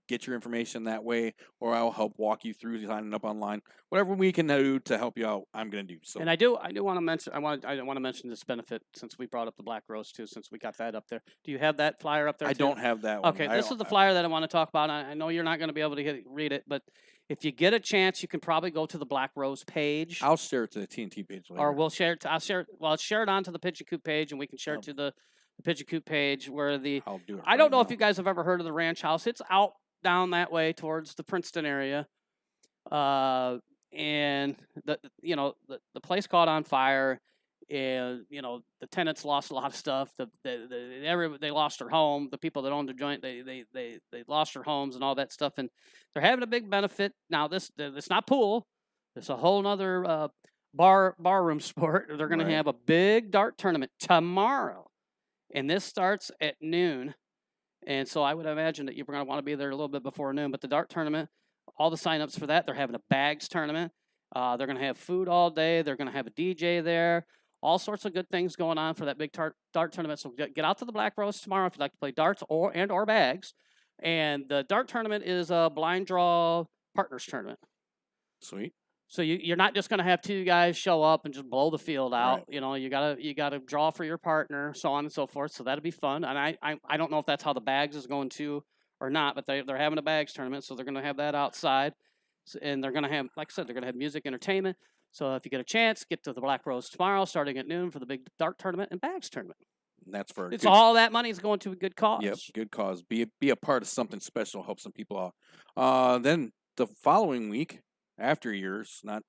get your information that way, or I'll help walk you through signing up online. Whatever we can do to help you out, I'm going to do. So. And I do want to mention I want to mention this benefit since we brought up the Black Rose too, since we got that up there. Do you have that flyer up there? I don't have that one. Okay, this is the flyer that I want to talk about. I know you're not going to be able to read it, but if you get a chance, you can probably go to the Black Rose page. I'll share it to the TNT page later. Or we'll share it. I'll share it onto the Pigeon Coop page, and we can share it to the Pigeon Coop page where I don't know if you guys have ever heard of the Ranch House. It's out down that way towards the Princeton area. And the place caught on fire, and the tenants lost a lot of stuff. They lost their home. The people that owned the joint, they lost their homes and all that stuff. And they're having a big benefit now. It's not pool. It's a whole nother barroom sport. They're going to have a big dart tournament tomorrow. And this starts at noon. And so I would imagine that you're going to want to be there a little bit before noon. But the dart tournament, all the signups for that, they're having a bags tournament. They're going to have food all day. They're going to have a DJ there. All sorts of good things going on for that big dart tournament. So get out to the Black Rose tomorrow if you'd like to play darts or bags. And the dart tournament is a blind draw partners tournament. Sweet. So you're not just going to have two guys show up and just blow the field out. Right. You gotta draw for your partner, so on and so forth. So that'll be fun. And I don't know if that's how the bags is going to or not, but they're having a bags tournament, so they're going to have that outside, and they're going to have, like I said, they're going to have music, entertainment. So if you get a chance, get to the Black Rose tomorrow, starting at noon for the big dart tournament and bags tournament. And that's for it's all that money is going to a good cause. Yep, good cause. Be a part of something special. Help some people out. Then the following week, after yours, not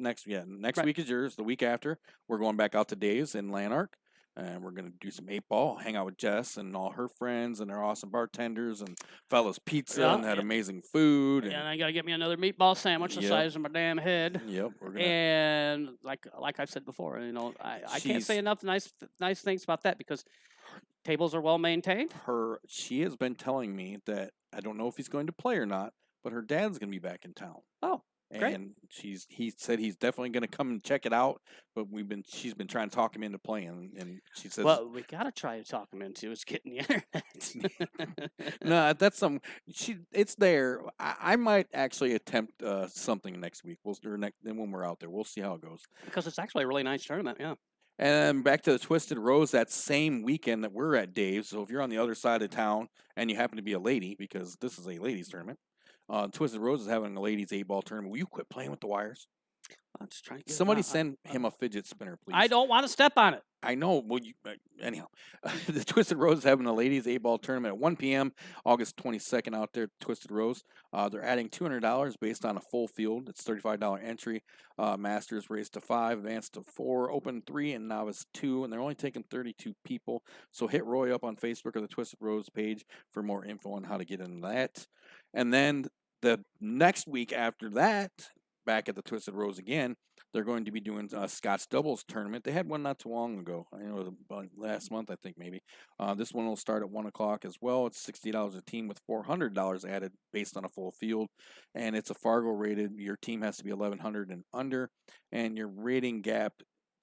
next. Yeah, next week is yours. The week after, we're going back out to Dave's in Lanark, and we're gonna do some 8-ball, hang out with Jess and all her friends and their awesome bartenders and Fellas Pizza and that amazing food. And I gotta get me another meatball sandwich the size of my damn head. Yep, we're gonna. And like I've said before, I can't say enough nice things about that because tables are well maintained. She has been telling me that I don't know if he's going to play or not, but her dad's gonna be back in town. Oh. Great. And he said he's definitely going to come and check it out, but she's been trying to talk him into playing, and she says, "Well, we got to try to talk him into is getting the internet." No, that's it's there. I might actually attempt something next week. Then when we're out there, we'll see how it goes. Because it's actually a really nice tournament, yeah. And back to the Twisted Rose that same weekend that we're at Dave's. So if you're on the other side of town and you happen to be a lady, because this is a ladies tournament. Twisted Rose is having a ladies 8-ball tournament. Will you quit playing with the wires? I'm just trying to Somebody send him a fidget spinner, please. I don't want to step on it. I know. Well, anyhow, the Twisted Rose is having a ladies 8-ball tournament at 1 p.m. August 22nd out there at Twisted Rose. They're adding $200 based on a full field. It's $35 entry. Masters raised to 5, advanced to 4, open 3, and novice 2. And they're only taking 32 people. So hit Roy up on Facebook or the Twisted Rose page for more info on how to get into that. And then the next week after that, back at the Twisted Rose again, they're going to be doing Scott's Doubles tournament. They had one not too long ago. I know last month, I think maybe. This one will start at 1 o'clock as well. It's $60 a team with $400 added based on a full field. And it's a Fargo rated. Your team has to be 1,100 and under. And your rating gap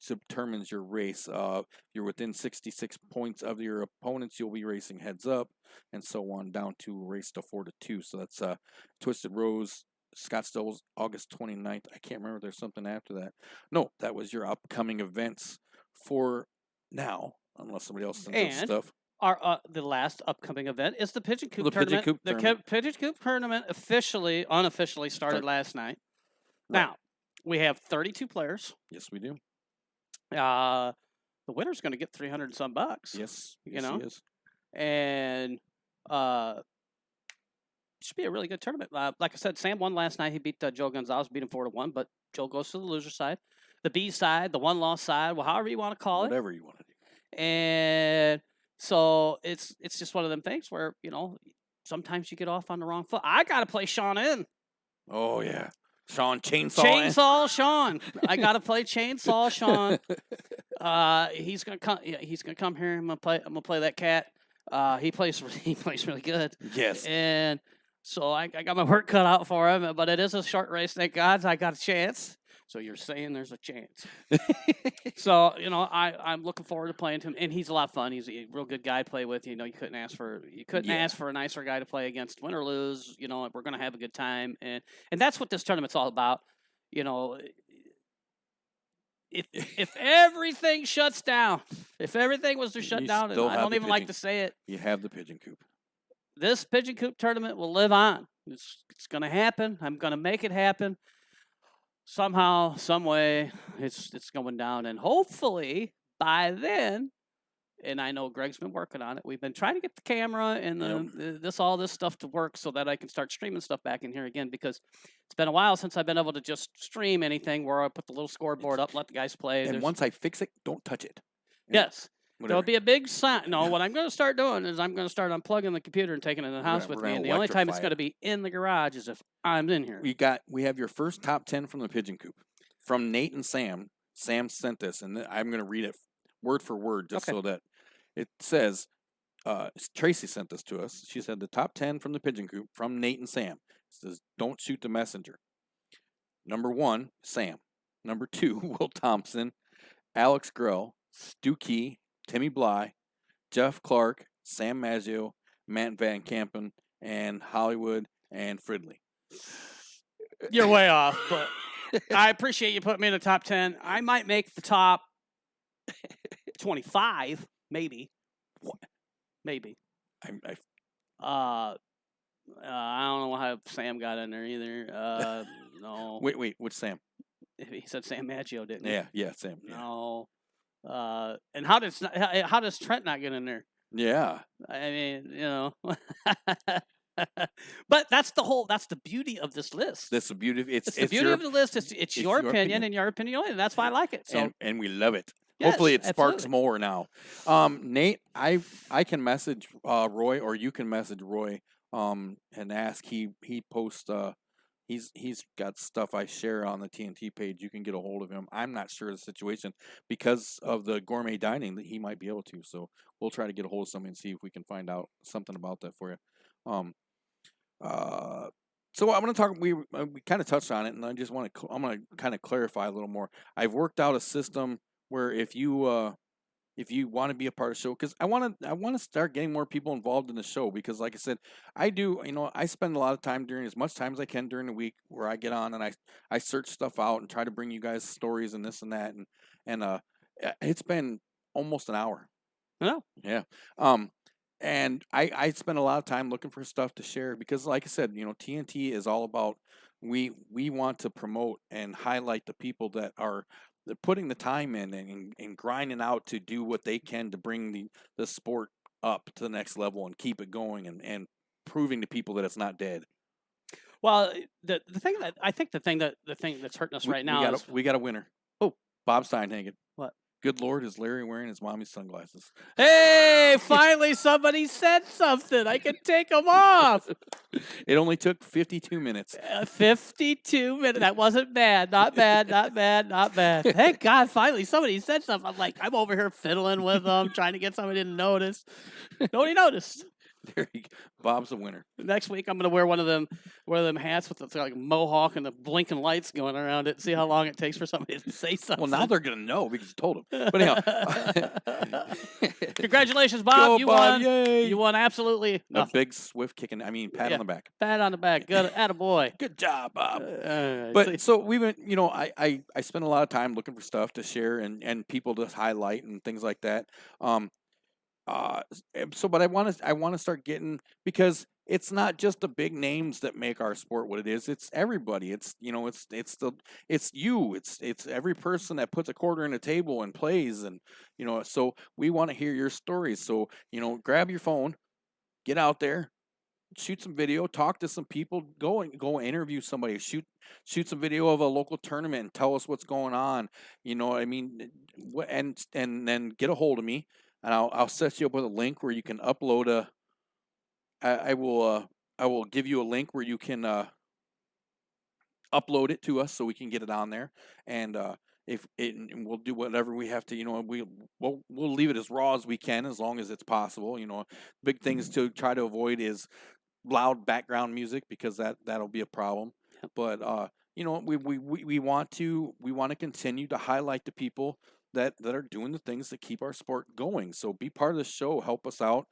determines your race. If you're within 66 points of your opponents, you'll be racing heads up and so on down to race to 4-2. So that's Twisted Rose, Scott's Doubles, August 29th. I can't remember if there's something after that. No, that was your upcoming events for now, unless somebody else sends us stuff. Our the last upcoming event is the Pigeon Coop tournament. The Pigeon Coop tournament unofficially started last night. Right. Now, we have 32 players. Yes, we do. The winner's going to get $300 and some bucks. Yes, you know, he is. And should be a really good tournament. Like I said, Sam won last night. He beat Joe Gonzalez, beat him 4-1. But Joe goes to the loser side, the B side, the one-loss side. Well, however you want to call it, whatever you want to do. And so it's just one of them things where sometimes you get off on the wrong foot. I got to play Sean in. Oh yeah. Sean Chainsaw Sean. I gotta play Chainsaw Sean. He's gonna come. Yeah, he's gonna come here. I'm gonna play that cat. He plays really good. Yes. And so I got my work cut out for him. But it is a short race. Thank God I got a chance. So you're saying there's a chance. So I'm looking forward to playing him, and he's a lot of fun. He's a real good guy to play with. You couldn't ask for a nicer guy to play against, win or lose. We're gonna have a good time, and that's what this tournament's all about. If everything shuts down, if everything was to shut down, and I don't even like to say it, you have the Pigeon Coop. This Pigeon Coop tournament will live on. It's gonna happen. I'm gonna make it happen. Somehow, some way, it's going down, and hopefully by then, and I know Greg's been working on it. We've been trying to get the camera and all this stuff to work so that I can start streaming stuff back in here again, because it's been a while since I've been able to just stream anything where I put the little scoreboard up, let the guys play. And once I fix it, don't touch it. Yes. Whatever. There'll be a big sign. No, what I'm going to start doing is I'm going to start unplugging the computer and taking it in the house with me. And the only time it's going to be in the garage is if I'm in here. We have your first top 10 from the Pigeon Coop from Nate and Sam. Sam sent this, and I'm going to read it word for word just so that it says, Tracy sent this to us. She said the top 10 from the Pigeon Coop from Nate and Sam. It says, don't shoot the messenger. Number 1, Sam. Number 2, Will Thompson, Alex Grell, Stu Key, Timmy Bly, Jeff Clark, Sam Maggio, Matt Van Kampen, and Hollywood and Fridley. You're way off, but I appreciate you putting me in the top 10. I might make the top 25, maybe. Maybe. I don't know how Sam got in there either. No. Wait, which Sam? He said Sam Maggio, didn't he? Yeah, Sam. Yeah. No. And how does Trent not get in there? Yeah. I mean, but that's the beauty of this list. That's the beauty. It's the beauty of the list. It's your opinion and your opinion only. And that's why I like it. So and we love it. Yes, Hopefully it sparks absolutely. more now. Nate, I can message Roy, or you can message Roy and ask. He posts he's got stuff I share on the TNT page. You can get a hold of him. I'm not sure of the situation because of the gourmet dining that he might be able to. So we'll try to get a hold of somebody and see if we can find out something about that for you. So I'm going to talk. We kind of touched on it, and I just want to. I'm going to kind of clarify a little more. I've worked out a system where if you want to be a part of the show, because I want to start getting more people involved in the show, because like I said, I do, I spend a lot of time during, as much time as I can during the week, where I get on and I search stuff out and try to bring you guys stories and this and that, and it's been almost an hour. Yeah. And I spend a lot of time looking for stuff to share, because like I said, TNT is all about, we want to promote and highlight the people that are putting the time in and grinding out to do what they can to bring the sport up to the next level and keep it going and proving to people that it's not dead. Well, the thing that's hurting us right now is we got a winner. Oh, Bob Steinhagen. What? Good Lord, is Larry wearing his mommy's sunglasses? Hey, finally somebody said something. I can take them off. It only took 52 minutes. 52 minutes. That wasn't bad. Not bad. Not bad. Not bad. Thank God, finally somebody said something. I'm over here fiddling with them, trying to get somebody to notice. Nobody noticed. There you go. Bob's a winner. Next week, I'm going to wear one of them hats with the like mohawk and the blinking lights going around it. See how long it takes for somebody to say something. Well, now they're going to know because you told them. But anyhow, congratulations, Bob! Go, you Bob. won. Yay. You won absolutely nothing. A big swift kicking. Pat on the back. Pat on the back. Good, attaboy. Good job, Bob. But so we went. I spent a lot of time looking for stuff to share and people to highlight and things like that. But I want to start getting, because it's not just the big names that make our sport what it is. It's everybody. It's it's every person that puts a quarter in a table and plays, and so we want to hear your stories. So grab your phone, get out there, shoot some video, talk to some people, go interview somebody, shoot some video of a local tournament and tell us what's going on. And then get a hold of me. And I'll set you up with a link where you can upload I will give you a link where you can upload it to us so we can get it on there. And we'll do whatever we have to. We'll leave it as raw as we can, as long as it's possible. Big things to try to avoid is loud background music, because that'll be a problem. Yep. But we want to continue to highlight the people that are doing the things that keep our sport going. So be part of the show, help us out,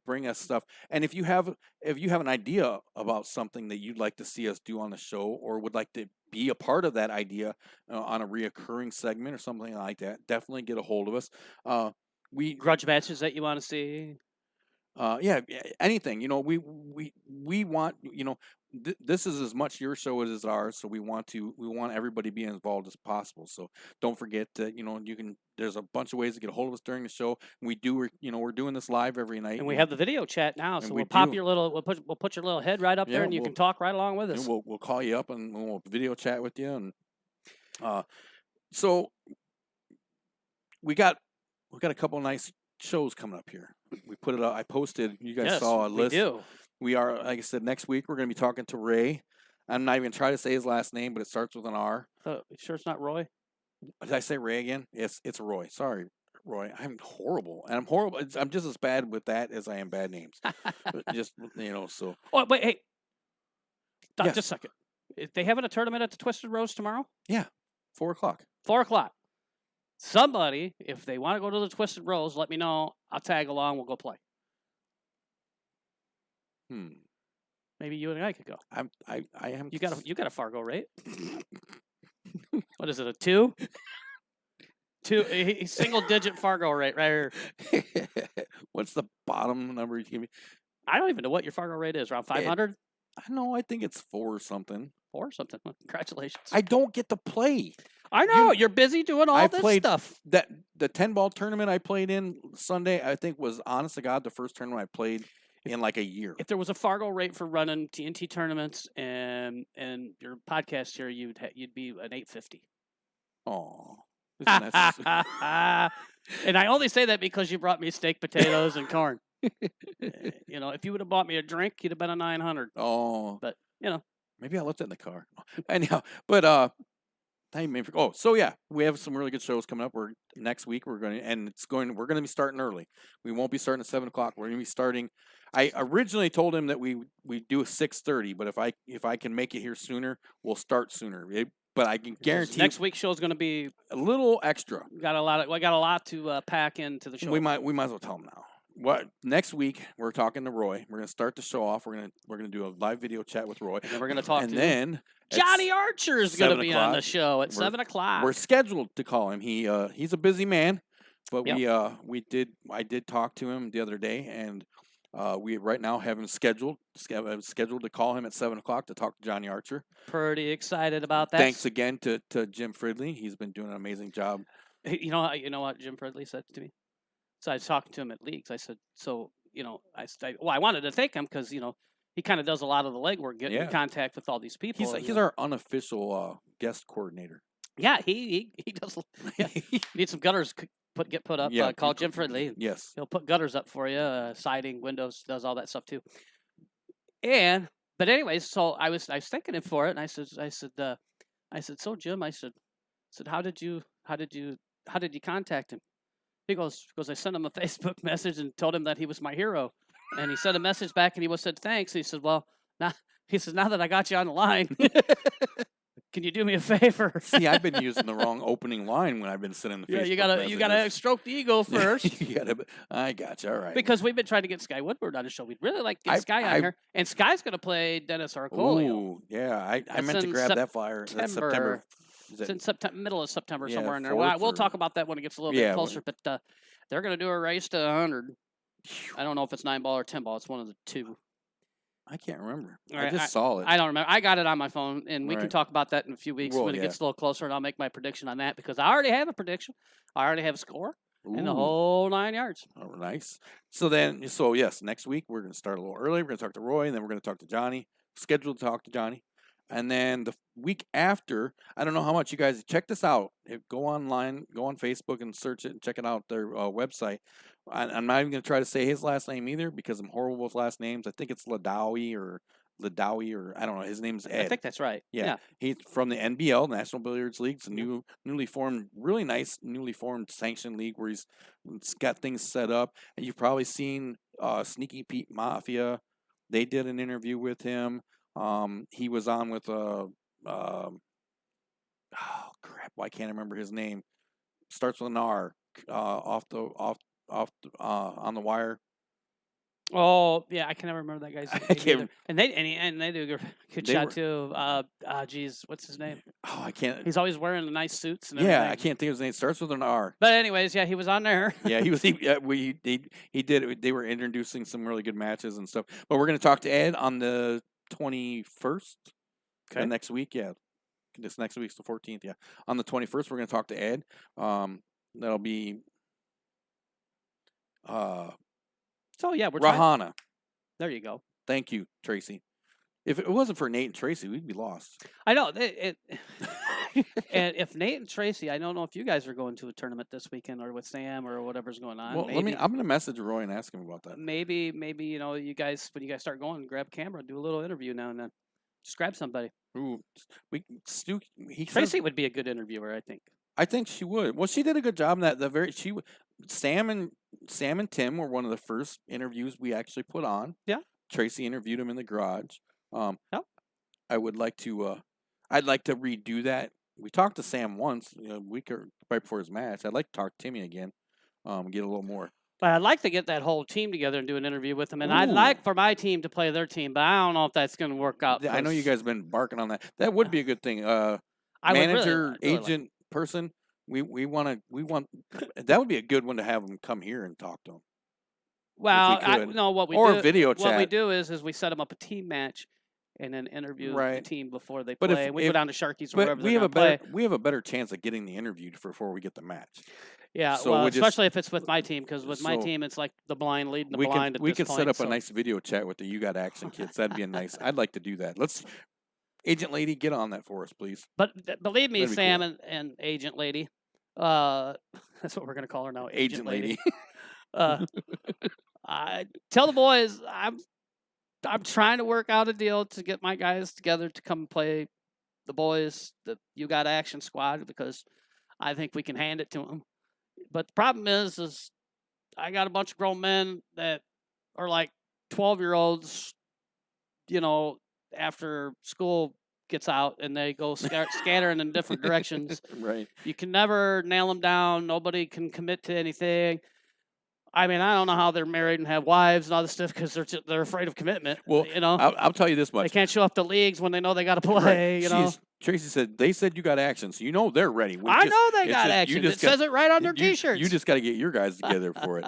bring us stuff. And if you have an idea about something that you'd like to see us do on the show, or would like to be a part of that idea on a reoccurring segment or something like that, definitely get a hold of us. Grudge matches that you want to see. Yeah, anything. We want, this is as much your show as ours, so we want everybody to be involved as possible. So don't forget that there's a bunch of ways to get a hold of us during the show. We're doing this live every night, and we have the video chat now, so we'll put your little head right up there, and you can talk right along with us. We'll call you up and we'll video chat with you. And so we got a couple of nice shows coming up here. We put it out. I posted. You guys saw a list. We do. We are, like I said, next week we're going to be talking to Ray. I'm not even trying to say his last name, but it starts with an R. Sure it's not Roy? Did I say Ray again? Yes, it's Roy. Sorry, Roy. I'm horrible. And I'm horrible. I'm just as bad with that as I am bad names. Just, so. Oh, wait, hey. Yes. Just a second. They having a tournament at the Twisted Rose tomorrow? Yeah, 4:00. 4:00. Somebody, if they want to go to the Twisted Rose, let me know. I'll tag along. We'll go play. Maybe you and I could go. I am. You got a Fargo rate? What is it, a 2? Single-digit Fargo rate right here. What's the bottom number you give me? I don't even know what your Fargo rate is. Around 500? I know. I think it's 4 or something. 4 or something. Well, congratulations. I don't get to play. I know. You're busy doing all this stuff. The 10-ball tournament I played in Sunday, I think was, honest to God, the first tournament I played in like a year. If there was a Fargo rate for running TNT tournaments and your podcast here, you'd be an 850. Oh. And I only say that because you brought me steak, potatoes, and corn. You know, if you would have bought me a drink, you'd have been a 900. Oh. But, you know. Maybe I left it in the car. Anyhow, but so yeah, we have some really good shows coming up. Next week we're gonna be starting early. We won't be starting at 7:00. We're gonna be starting. I originally told him that we do a 6:30, but if I can make it here sooner, we'll start sooner. But I can guarantee next week's show is going to be a little extra. I got a lot to pack into the show. We might as well tell them now. What next week we're talking to Roy. We're gonna start the show off. We're gonna do a live video chat with Roy, and then we're gonna talk. And then Johnny Archer is gonna be on the show at 7:00. We're scheduled to call him. He's a busy man, but yep. I did talk to him the other day, and we right now have him scheduled to call him at 7:00 to talk to Johnny Archer. Pretty excited about that. Thanks again to Jim Fridley. He's been doing an amazing job. You know what Jim Fridley said to me? So I was talking to him at Leagues. I said, I wanted to thank him because, you know, he kind of does a lot of the legwork, getting in contact with all these people. He's our unofficial guest coordinator. Yeah, he does. Yeah. Need some gutters get put up. Yeah, call Jim Fridley. Yes. He'll put gutters up for you, siding, windows, does all that stuff too. But anyways, so I was thanking him for it, and I said, so Jim, I said, how did you contact him? He goes, I sent him a Facebook message and told him that he was my hero. And he sent a message back and he said, thanks. He said, well, now that I got you on the line, can you do me a favor? See, I've been using the wrong opening line when I've been sending the Facebook messages. You gotta stroke the ego first. I got you. All right. Because we've been trying to get Sky Woodward on the show. We'd really like to get Sky on here. And Sky's going to play Dennis Arcolio. Ooh, yeah. I meant to grab that flyer. That's September. It's in middle of September, somewhere in there. We'll talk about that when it gets a little bit closer. But they're going to do a race to 100. I don't know if it's 9-ball or 10-ball. It's one of the two. I can't remember. Right, I just saw it. I don't remember. I got it on my phone, and we can talk about that in a few weeks when it gets a little closer, and I'll make my prediction on that because I already have a prediction. I already have a score and the whole 9 yards. Oh, nice. So yes, next week we're going to start a little early. We're going to talk to Roy, and then we're going to talk to Johnny. Scheduled to talk to Johnny. And then the week after, I don't know how much you guys check this out. Go online, go on Facebook and search it and check it out, their website. I'm not even going to try to say his last name either because I'm horrible with last names. I think it's Ladawi or I don't know. His name's Ed. I think that's right. Yeah. He's from the NBL, National Billiards League. It's a newly formed, really nice, newly formed sanctioned league where he's got things set up. And you've probably seen Sneaky Pete Mafia. They did an interview with him. He was on with oh crap, why can't I remember his name? Starts with an R. On the wire. Oh yeah, I can never remember that guy's name. And they do a good shot too. Geez, what's his name? Oh, I can't. He's always wearing the nice suits and everything. Yeah, I can't think of his name. Starts with an R. But anyways, yeah, he was on there. Yeah, he was. He did. They were introducing some really good matches and stuff. But we're going to talk to Ed on the 21st. Okay. Next week, yeah. This next week's the 14th, yeah. On the 21st, we're going to talk to Ed. That'll be. So yeah, we're Rahana. There you go. Thank you, Tracy. If it wasn't for Nate and Tracy, we'd be lost. I know. And if Nate and Tracy, I don't know if you guys are going to a tournament this weekend or with Sam or whatever's going on. Well, I'm going to message Roy and ask him about that. Maybe you guys, when you guys start going, grab a camera, do a little interview now and then. Just grab somebody. Ooh, Tracy would be a good interviewer, I think. I think she would. Well, she did a good job in that. Sam and Tim were one of the first interviews we actually put on. Yeah. Tracy interviewed him in the garage. I would like to. I'd like to redo that. We talked to Sam once, a week or right before his match. I'd like to talk to Timmy again. Get a little more. But I'd like to get that whole team together and do an interview with them. And I'd like for my team to play their team, but I don't know if that's going to work out. I know you guys have been barking on that. That would be a good thing. manager, really agent, person. We want that would be a good one to have them come here and talk to them. Well, could. no, what we Or do, video what we chat. do is we set them up a team match, and then interview the Right. team before they But play. if- And we if- go down to Sharky's or But wherever we they're have gonna play. we have a better chance of getting the interview before we get the match. Yeah, so well, we just- especially if it's with my team, because with my so team, it's like the blind leading the we blind could at we this could point, set up so. a nice video chat with the You Got Action kids. That'd be a nice. I'd like to do that. Let's, agent lady, get on that for us, please. But believe me, That'd be Sam cool. and agent lady, that's what we're gonna call her now, agent lady. I tell the boys I'm trying to work out a deal to get my guys together to come play the boys, the You Got Action squad, because I think we can hand it to them. But the problem is I got a bunch of grown men that are like 12-year-olds, after school gets out and they go scattering in different directions. Right. You can never nail them down. Nobody can commit to anything. I mean, I don't know how they're married and have wives and all this stuff because they're afraid of commitment. Well, I'll tell you this much. They can't show up to leagues when they know they got to play. Right. Tracy said they said You Got Action, so they're ready. I know they got action. It says it right on their T-shirts. You just got to get your guys together for it.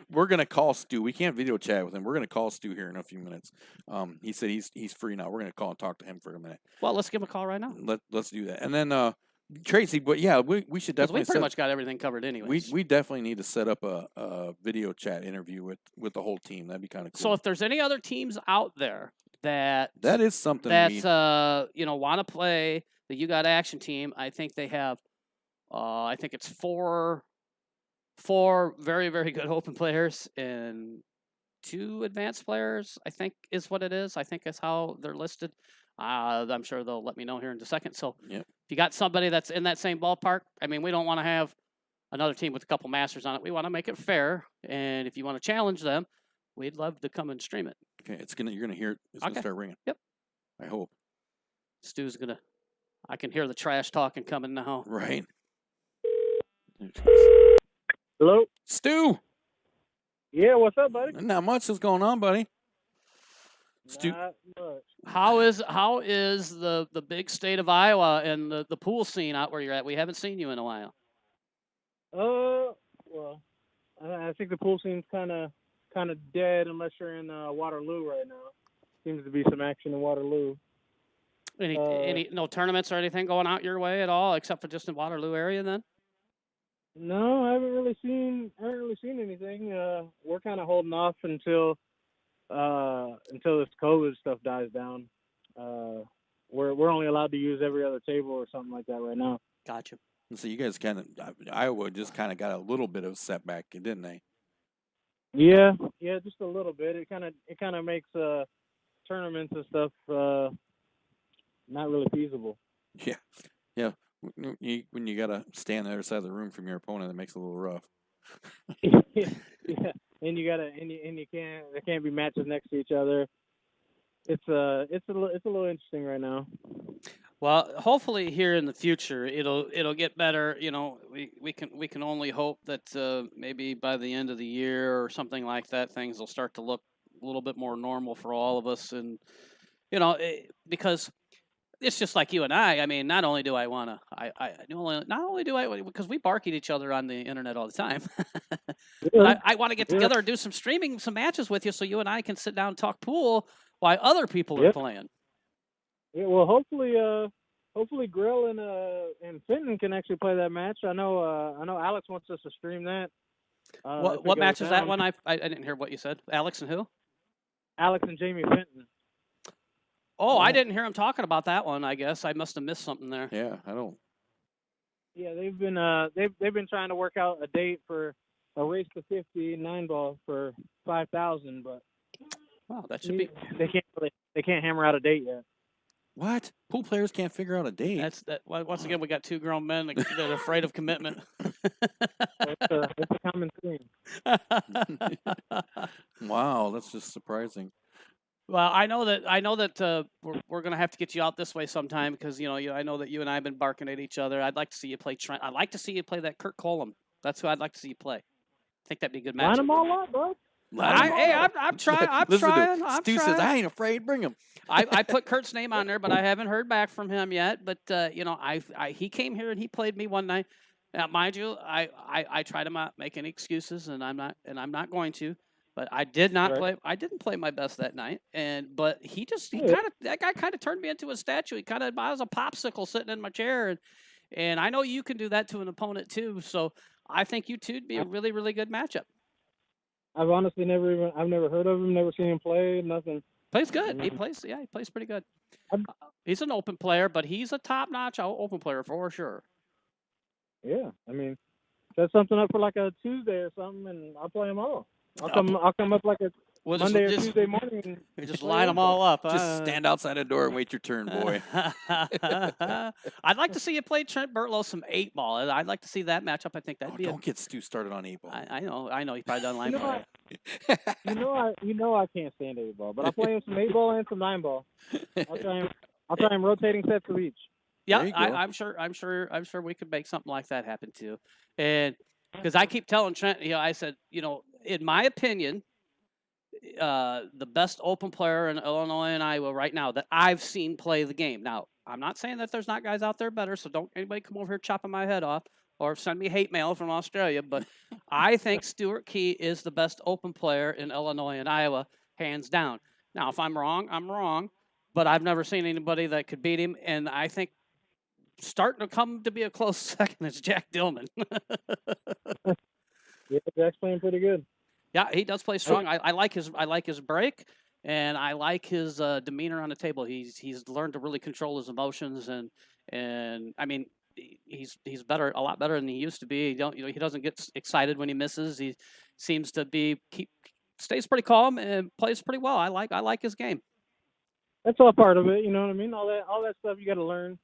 We're gonna call Stu. We can't video chat with him. We're gonna call Stu here in a few minutes. He said he's free now. We're gonna call and talk to him for a minute. Well, let's give him a call right now. Let's do that. And then Tracy, but yeah, we should definitely. We pretty much got everything covered anyway. We definitely need to set up a video chat interview with the whole team. That'd be kind of cool. So if there's any other teams out there that is something that's want to play the You Got Action team, I think they have. I think it's four very, very good open players and 2 advanced players. I think is what it is. I think that's how they're listed. I'm sure they'll let me know here in a second. So Yep. if you got somebody that's in that same ballpark, I mean, we don't want to have another team with a couple masters on it. We want to make it fair. And if you want to challenge them, we'd love to come and stream it. Okay, you're gonna hear it. It's gonna start ringing. Yep. I hope. Stu's I can hear the trash talking coming now. Right. Hello? Stu! Yeah, what's up, buddy? Not much is going on, buddy. Stu, Not much. How is the big state of Iowa and the pool scene out where you're at? We haven't seen you in a while. Well, I think the pool scene's kind of dead unless you're in Waterloo right now. Seems to be some action in Waterloo. Any no tournaments or anything going out your way at all, except for just in Waterloo area then? No, I haven't really seen anything. We're kind of holding off until this COVID stuff dies down. We're only allowed to use every other table or something like that right now. Gotcha. so you guys Iowa just kind of got a little bit of a setback, didn't they? Yeah, just a little bit. It kind of makes tournaments and stuff not really feasible. Yeah. When you gotta stand on the other side of the room from your opponent, it makes it a little rough. Yeah, and you can't be matches next to each other. It's a little interesting right now. Well, hopefully here in the future it'll get better. We can only hope that maybe by the end of the year or something like that, things will start to look a little bit more normal for all of us, and because it's just like you and I. I mean, not only do I want to, because we bark at each other on the internet all the time. But I want to get together and do some streaming, some matches with you, so you and I can sit down and talk pool while other people are playing. Yeah, well, hopefully Grill and Fenton can actually play that match. I know Alex wants us to stream that. What match is that one? I didn't hear what you said. Alex and who? Alex and Jamie Fenton. Oh, I didn't hear him talking about that one. I guess I must have missed something there. Yeah, I don't. Yeah, they've been trying to work out a date for a race to 50 9-ball for 5,000, but wow, that should be. They can't hammer out a date yet. What? Pool players can't figure out a date. Once again, we got 2 grown men that are afraid of commitment. It's a common theme. Wow, that's just surprising. Well, I know that we're going to have to get you out this way sometime because I know that you and I have been barking at each other. I'd like to see you play Trent. I'd like to see you play that Kurt Colum. That's who I'd like to see you play. I think that'd be a good match. Line them all up, bro. I'm trying. I'm Listen to trying. him. I'm Stu trying. says, I ain't afraid. Bring him. I put Kurt's name on there, but I haven't heard back from him yet. But he came here and he played me one night. Now, mind you, I try to not make any excuses, and I'm not going to. But I did not Right. play. I didn't play my best that night, but that guy kind of turned me into a statue. I was a popsicle sitting in my chair, and I know you can do that to an opponent too. So I think you two'd be a really, really good matchup. I've honestly never heard of him, never seen him play, nothing. Plays good. He plays pretty good. He's an open player, but he's a top-notch open player for sure. Yeah, I mean, set something up for like a Tuesday or something, and I'll play them all. I'll come up like a Monday or Tuesday morning. And just line them all up. Just stand outside the door and wait your turn, boy. I'd like to see you play Trent Bertlow some 8-ball. I'd like to see that matchup. I think that'd be. Don't get Stu started on 8-ball. I know. He probably doesn't like it. You know I can't stand 8-ball, but I'll play him some 8-ball and some 9-ball. I'll try him rotating sets of each. Yeah, I'm sure we could make something like that happen too. And because I keep telling Trent, I said, in my opinion, the best open player in Illinois and Iowa right now that I've seen play the game. Now, I'm not saying that there's not guys out there better, so don't anybody come over here chopping my head off or send me hate mail from Australia. But I think Stuart Key is the best open player in Illinois and Iowa, hands down. Now, if I'm wrong, I'm wrong, but I've never seen anybody that could beat him, and I think starting to come to be a close second is Jack Dillman. Yeah, Jack's playing pretty good. Yeah, he does play strong. I like his break, and I like his demeanor on the table. He's learned to really control his emotions, and I mean he's a lot better than he used to be. He doesn't get excited when he misses. He seems to stays pretty calm and plays pretty well. I like his game. That's all part of it, you know what I mean? All that stuff you got to learn.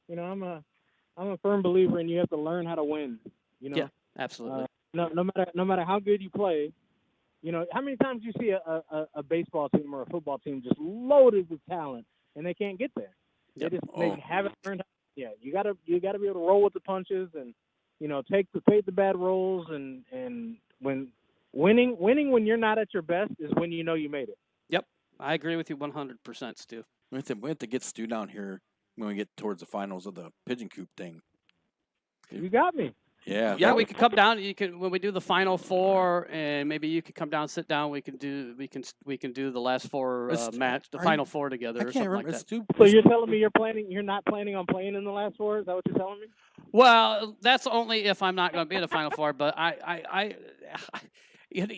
I'm a firm believer in you have to learn how to win. Yeah, absolutely. No matter how good you play, how many times you see a baseball team or a football team just loaded with talent and they can't get there. Yep. They haven't learned. Yeah, you gotta be able to roll with the punches and take the bad rolls and when winning when you're not at your best is when you made it. Yep, I agree with you 100%, Stu. We have to get Stu down here when we get towards the finals of the Pigeon Coop thing. You got me. Yeah, we could come down. When we do the final four, and maybe you could come down, sit down. We can do the last four match, the final four together, or something like that. So you're telling me you're not planning on playing in the last four? Is that what you're telling me? Well, that's only if I'm not going to be in the final four. But at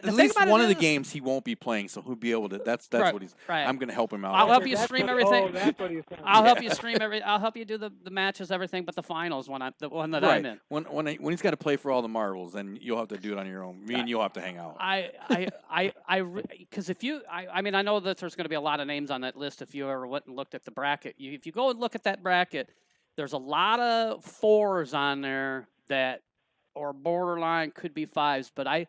least one of the games he won't be playing, so he'll be able to. That's right, what he's. Right. I'm going to help him out. I'll help you stream everything. Oh, that's what he's saying. I'll help you stream I'll help you do the matches, everything, but the finals when I'm in. When he's got to play for all the marbles, then you'll have to do it on your own. Me and you'll have to hang out. Because I know that there's going to be a lot of names on that list. If you ever went and looked at the bracket, if you go and look at that bracket, there's a lot of 4s on there that, or borderline could be 5s, but I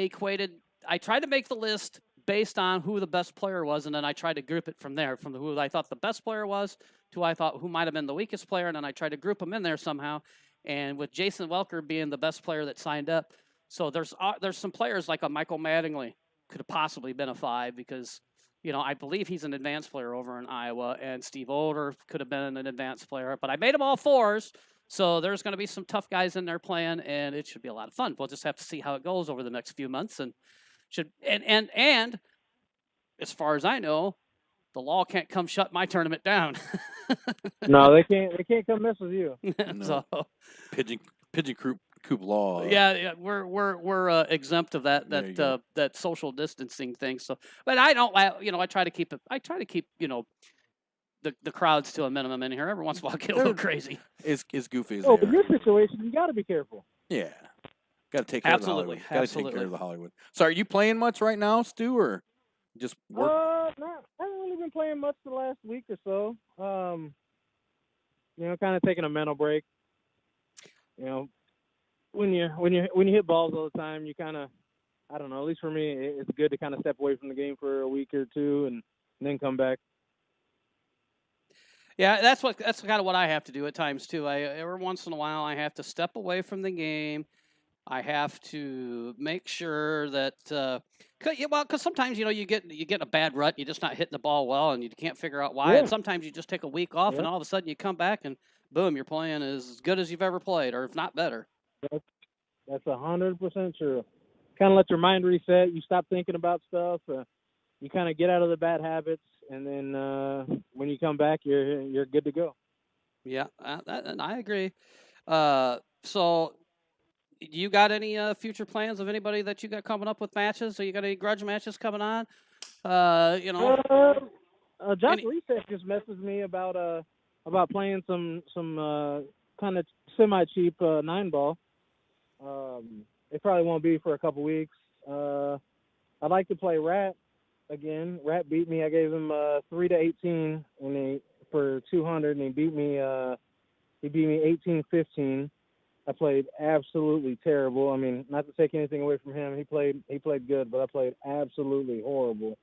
tried to make the list based on who the best player was, and then I tried to group it from there, from who I thought the best player was to I thought who might have been the weakest player, and then I tried to group them in there somehow. And with Jason Welker being the best player that signed up, so there's some players like a Michael Mattingly could have possibly been a 5 because I believe he's an advanced player over in Iowa, and Steve Older could have been an advanced player, but I made them all 4s. So there's going to be some tough guys in there playing, and it should be a lot of fun. We'll just have to see how it goes over the next few months, and as far as I know, the law can't come shut my tournament down. No, they can't. They can't come mess with you. So Pigeon Coop law. Yeah, we're exempt of that social distancing thing. So, but I don't. I try to keep it. I try to keep the crowds to a minimum in here. Every once in a while, get a little crazy. It's goofy. Oh, but your situation, you got to be careful. Yeah, got to take care of the Hollywood. Got to take care of the Hollywood. So, are you playing much right now, Stu, or just work? I haven't really been playing much the last week or so. Kind of taking a mental break. When you hit balls all the time, you kind of, I don't know. At least for me, it's good to kind of step away from the game for a week or two and then come back. Yeah, that's kind of what I have to do at times too. Every once in a while I have to step away from the game I have to make sure that, because sometimes you get in a bad rut, you're just not hitting the ball well, and you can't figure out why. Yeah. And sometimes you just take a week off, and all of a sudden you come back, and boom, you're playing as good as you've ever played, or if not better. That's 100% true. Kind of let your mind reset. You stop thinking about stuff. You kind of get out of the bad habits, and then when you come back, you're good to go. Yeah, and I agree. So, you got any future plans of anybody that you got coming up with matches? Or you got any grudge matches coming on? Josh Reset just messaged me about playing some kind of semi-cheap 9-ball. It probably won't be for a couple weeks. I'd like to play Rat again. Rat beat me. I gave him 3-18 for 200, and he beat me 18-15. I played absolutely terrible. I mean, not to take anything away from him. He played good, but I played absolutely horrible.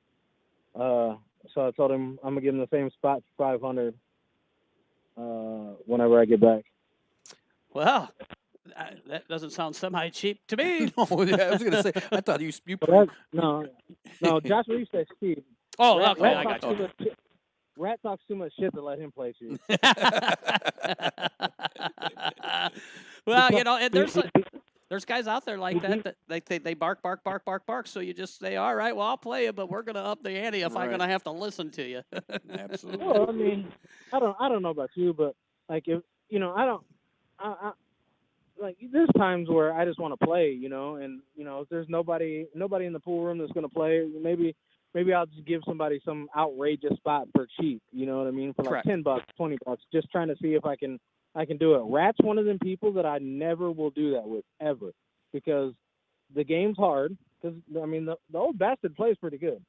So I told him I'm gonna give him the same spot for 500 whenever I get back. Well, that doesn't sound semi-cheap to me. No, yeah, I was gonna say. I thought you. No. Josh Reese says cheap. Oh, okay, I got you. Rat talks too much shit to let him play cheap. Well, and there's guys out there like that they bark. So you just say, all right, well, I'll play you, but we're gonna up the ante if I'm gonna have to listen to you. Absolutely. Well, I mean, I don't know about you, but like if I like there's times where I just want to play, and if there's nobody in the pool room that's gonna play, maybe I'll just give somebody some outrageous spot for cheap. You know what I mean? For like $10, $20, just trying to see if I can do it. Rat's one of them people that I never will do that with ever, because the game's hard. Because I mean, the old bastard plays pretty good,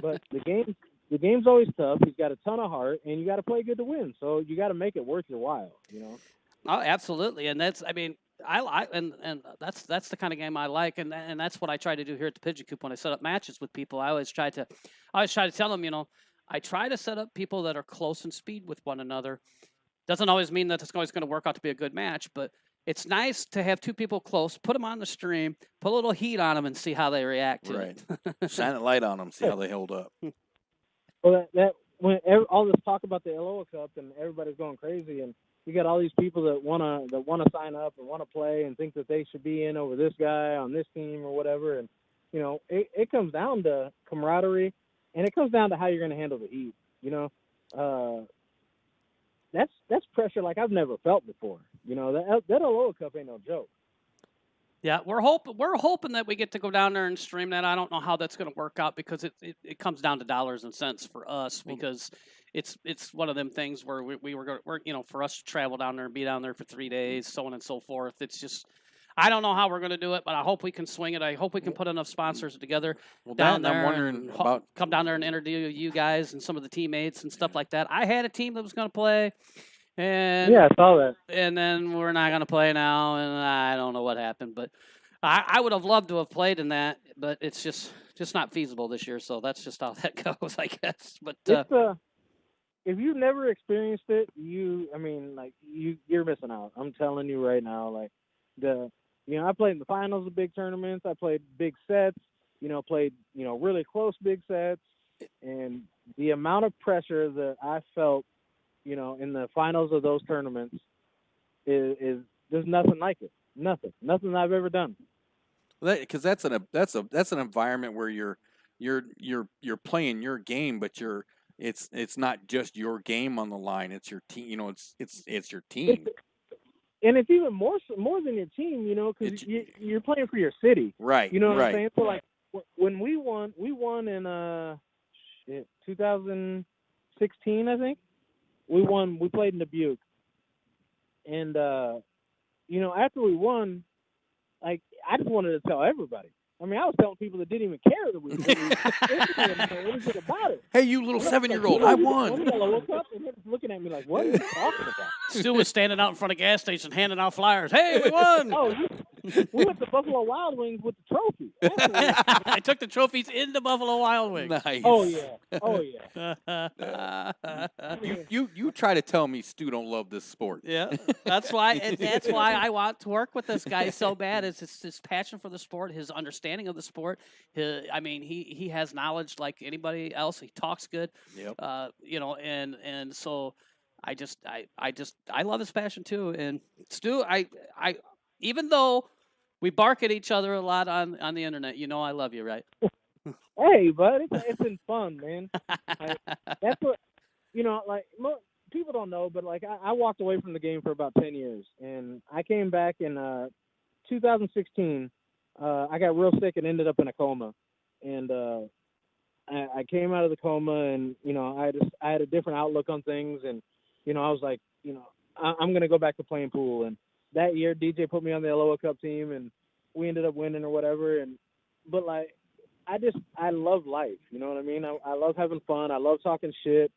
but the game's always tough. He's got a ton of heart, and you got to play good to win. So you got to make it worth your while. Oh, absolutely, and that's that's the kind of game I like, and that's what I try to do here at the Pigeon Coop when I set up matches with people. I always try to tell them, I try to set up people that are close in speed with one another. Doesn't always mean that it's always going to work out to be a good match, but it's nice to have two people close, put them on the stream, put a little heat on them, and see how they react to it. Shine a light on them, see how they hold up. Well, when all this talk about the LOA Cup and everybody's going crazy, and you got all these people that wanna sign up and want to play and think that they should be in over this guy on this team or whatever, and it comes down to camaraderie, and it comes down to how you're going to handle the heat. That's pressure like I've never felt before. That LOA Cup ain't no joke. Yeah, we're hoping that we get to go down there and stream that. I don't know how that's going to work out, because it comes down to dollars and cents for us, because it's one of them things where we're for us to travel down there and be down there for 3 days, so on and so forth. It's just, I don't know how we're going to do it, but I hope we can swing it. I hope we can put enough sponsors together down there. I'm wondering about come down there and interview you guys and some of the teammates and stuff like that. I had a team that was going to play. And yeah, I saw that. And then we're not going to play now, and I don't know what happened. But I would have loved to have played in that, but it's just not feasible this year. So that's just how that goes, I guess. But if you've never experienced it, you're missing out. I'm telling you right now. Like I played in the finals of big tournaments. I played big sets. Played really close big sets, and the amount of pressure that I felt in the finals of those tournaments is there's nothing like it. Nothing I've ever done. Because that's an environment where you're playing your game, but it's not just your game on the line. It's your team. It's your team. And it's even more than your team. Because you're playing for your city. Right. You know what I'm saying? So like when we won in 2016, I think. We played in Dubuque, and after we won, like I just wanted to tell everybody. I mean, I was telling people that didn't even care that we won. Anything about it. Hey, you little 7-year-old, I won. And he was looking at me like, "What are you talking about?" Stu was standing out in front of gas station handing out flyers. Hey, we won! We went to Buffalo Wild Wings with the trophy. Actually. I took the trophies into Buffalo Wild Wings. Nice. Oh yeah. You try to tell me Stu don't love this sport. Yeah, that's why I want to work with this guy so bad. It's his passion for the sport, his understanding of the sport. He has knowledge like anybody else. He talks good. Yep. And so I love his passion too. And Stu, I even though we bark at each other a lot on the internet, I love you, right? Hey, bud, it's been fun, man. That's what people don't know, but like I walked away from the game for about 10 years, and I came back in 2016. I got real sick and ended up in a coma, and I came out of the coma, and I had a different outlook on things, and I was like, I'm gonna go back to playing pool. And that year, DJ put me on the LOA Cup team, and we ended up winning or whatever. But like, I love life. You know what I mean? I love having fun. I love talking shit.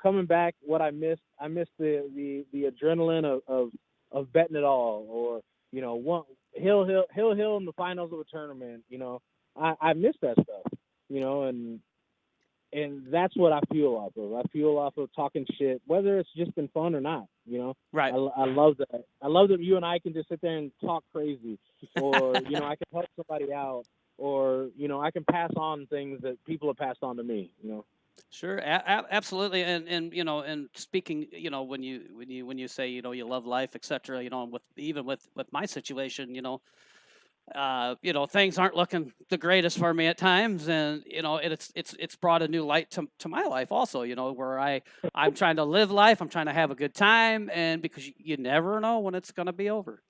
Coming back, what I missed the adrenaline of betting it all, or one Hill in the finals of a tournament. I miss that stuff. And that's what I fuel off of. I fuel off of talking shit, whether it's just been fun or not. Right. I love that. I love that you and I can just sit there and talk crazy, or I can help somebody out, or I can pass on things that people have passed on to me. Sure, absolutely, and speaking, when you say you love life, etc. With my situation, things aren't looking the greatest for me at times, and it's brought a new light to my life also. Where I'm trying to live life, I'm trying to have a good time, and because you never know when it's going to be over,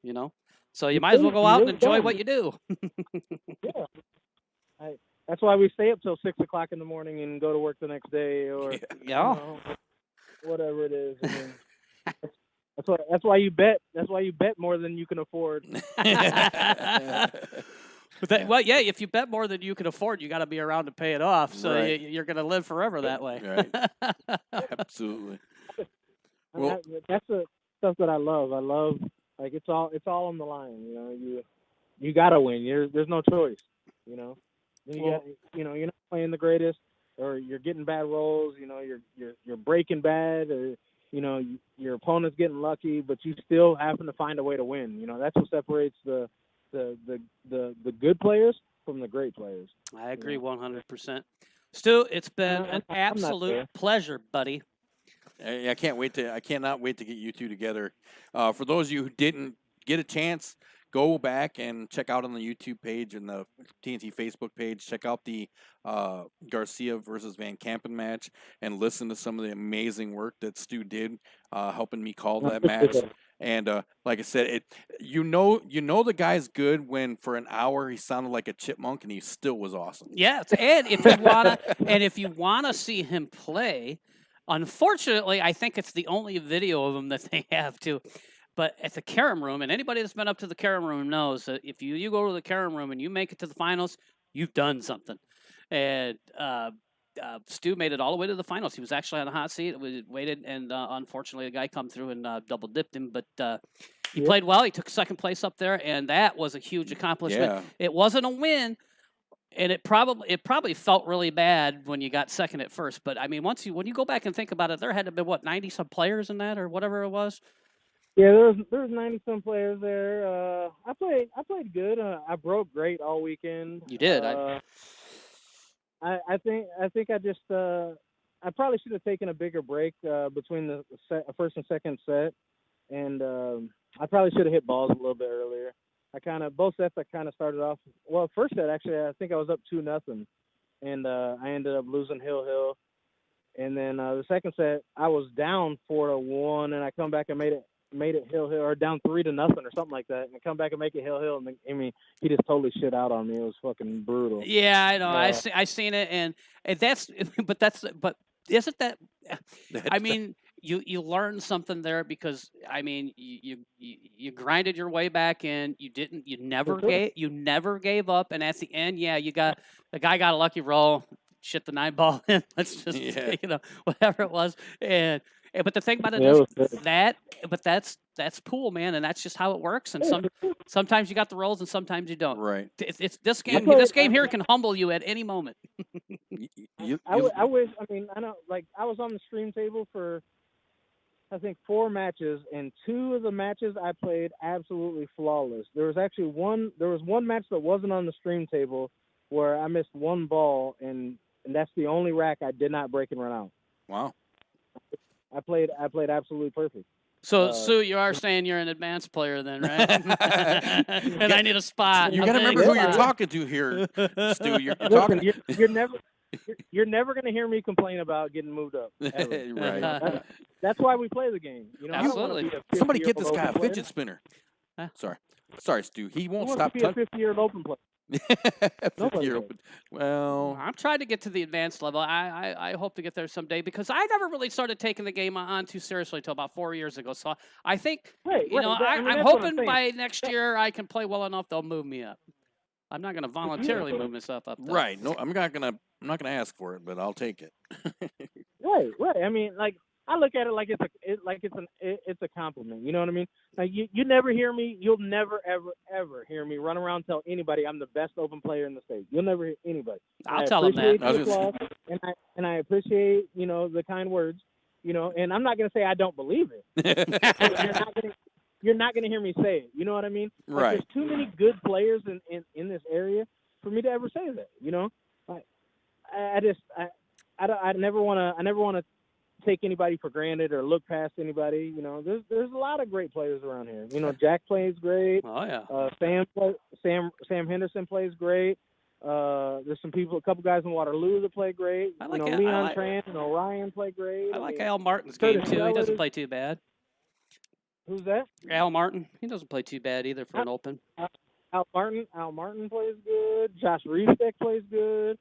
so you might as well go out and enjoy what you do. Yeah. That's why we stay up till 6 o'clock in the morning and go to work the next day, or whatever it is. I mean, that's why you bet. That's why you bet more than you can afford. If you bet more than you can afford, you got to be around to pay it off. So right. you're going to live forever that way. Right. Absolutely. Well, that's the stuff that I love. I love, like, it's all on the line. You got to win. There's no choice. You're not playing the greatest, or you're getting bad rolls. You're breaking bad, or your opponent's getting lucky, but you still happen to find a way to win. That's what separates the good players from the great players. I agree 100%. Stu, it's been an absolute pleasure, buddy. I cannot wait to get you two together. For those of you who didn't get a chance, go back and check out on the YouTube page and the TNT Facebook page. Check out the Garcia versus Van Kampen match and listen to some of the amazing work that Stu did helping me call that match. And like I said, the guy's good when for an hour he sounded like a chipmunk and he still was awesome. Yeah, and if you wanna see him play, unfortunately, I think it's the only video of him that they have too. But at the Carom Room, and anybody that's been up to the Carom Room knows that if you go to the Carom Room and you make it to the finals, you've done something. And Stu made it all the way to the finals. He was actually on the hot seat. We waited, and unfortunately, the guy come through and double dipped him. But he played well. He took second place up there, and that was a huge accomplishment. Yeah. It wasn't a win, and it probably felt really bad when you got second at first. But I mean, when you go back and think about it, there had to be 90 some players in that or whatever it was. Yeah, there was 90 some players there. I played good. I broke great all weekend. You did. I think I just I probably should have taken a bigger break between the first and second set, and I probably should have hit balls a little bit earlier. Both sets I kind of started off well. First set actually, I think I was up 2-0, and I ended up losing Hill, and then the second set I was down 4-1, and I come back and made it Hill, or down 3-0 or something like that, and I come back and make it Hill, and I mean, he just totally shit out on me. It was fucking brutal. Yeah, I know. I seen it, and but isn't that? I mean, you learned something there because I mean, you grinded your way back in. You never gave up, and at the end, the guy got a lucky roll, shit the 9 ball in. Let's just whatever it was, and But the thing about it Yeah, is it was good. that's pool, man, and that's just how it works. And sometimes you got the rolls, and sometimes you don't. Right. It's this game. played- This game here can humble you at any moment. I wish. I mean, I know. Like, I was on the stream table for, I think, 4 matches, and 2 of the matches I played absolutely flawless. There was actually one. There was one match that wasn't on the stream table where I missed 1 ball, and that's the only rack I did not break and run out. Wow. I played absolutely perfect. So, Sue, you are saying you're an advanced player then, right? And I need a spot. You I'm got to getting remember who a you're spot. talking to here, Stu. You're Listen, talking. you're never going to hear me complain about getting moved up. Ever. Right. That's why we play the game. You know, I don't wanna Absolutely. be a Somebody get 50-year-old this guy a open player. fidget spinner. Huh? Sorry, Stu. He Who won't wants stop to be a touching. 50-year-old open player? 50-year open. Well, I'm trying to get to the advanced level. I hope to get there someday because I never really started taking the game on too seriously until about 4 years ago. So I think, Right, you know, I mean, I'm that's what hoping saying. by next year I can play well enough they'll move me up. I'm not going to voluntarily move myself up. Though. right. No, I'm not gonna ask for it, but I'll take it. Right. I mean, like, I look at it like it's a compliment. You know what I mean? Like, you never hear me. You'll never ever hear me run around and tell anybody I'm the best open player in the state. You'll never hear anybody. I'll tell them that. I appreciate the applause, and I appreciate, you know, the kind words. You know, and I'm not gonna say I don't believe it. You're not gonna hear me say it. You know what I mean? Like, Right. there's too many good players in this area for me to ever say that. You know, I never wanna take anybody for granted or look past anybody. You know, there's a lot of great players around here. You know, Jack plays great. Oh yeah. Sam Henderson plays great. There's a couple guys in Waterloo that play great. I like you know, it. Leon Tran and Orion play great. I like mean, Al Martin's game Curtis too. He Sellers- doesn't play too bad. Who's that? Al Martin. He doesn't play too bad either for an open. Al Martin plays good. Josh Reesbeck plays good.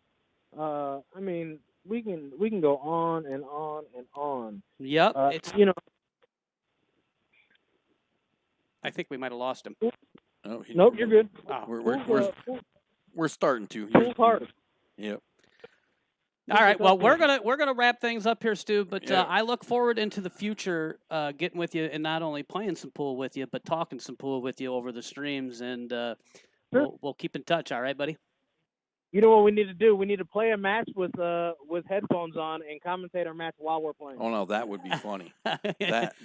I mean, we can go on and on and on. Yep. You know, I think we might have lost him. Oh, nope, you're good. Oh. We're starting to. Pool's hard. Yep. All right. Well, we're gonna wrap things up here, Stu. But Yeah. I look forward into the future, getting with you and not only playing some pool with you, but talking some pool with you over the streams, and we'll keep in touch. All right, buddy. You know what we need to do? We need to play a match with headphones on and commentate our match while we're playing. Oh no, that would be funny. Well,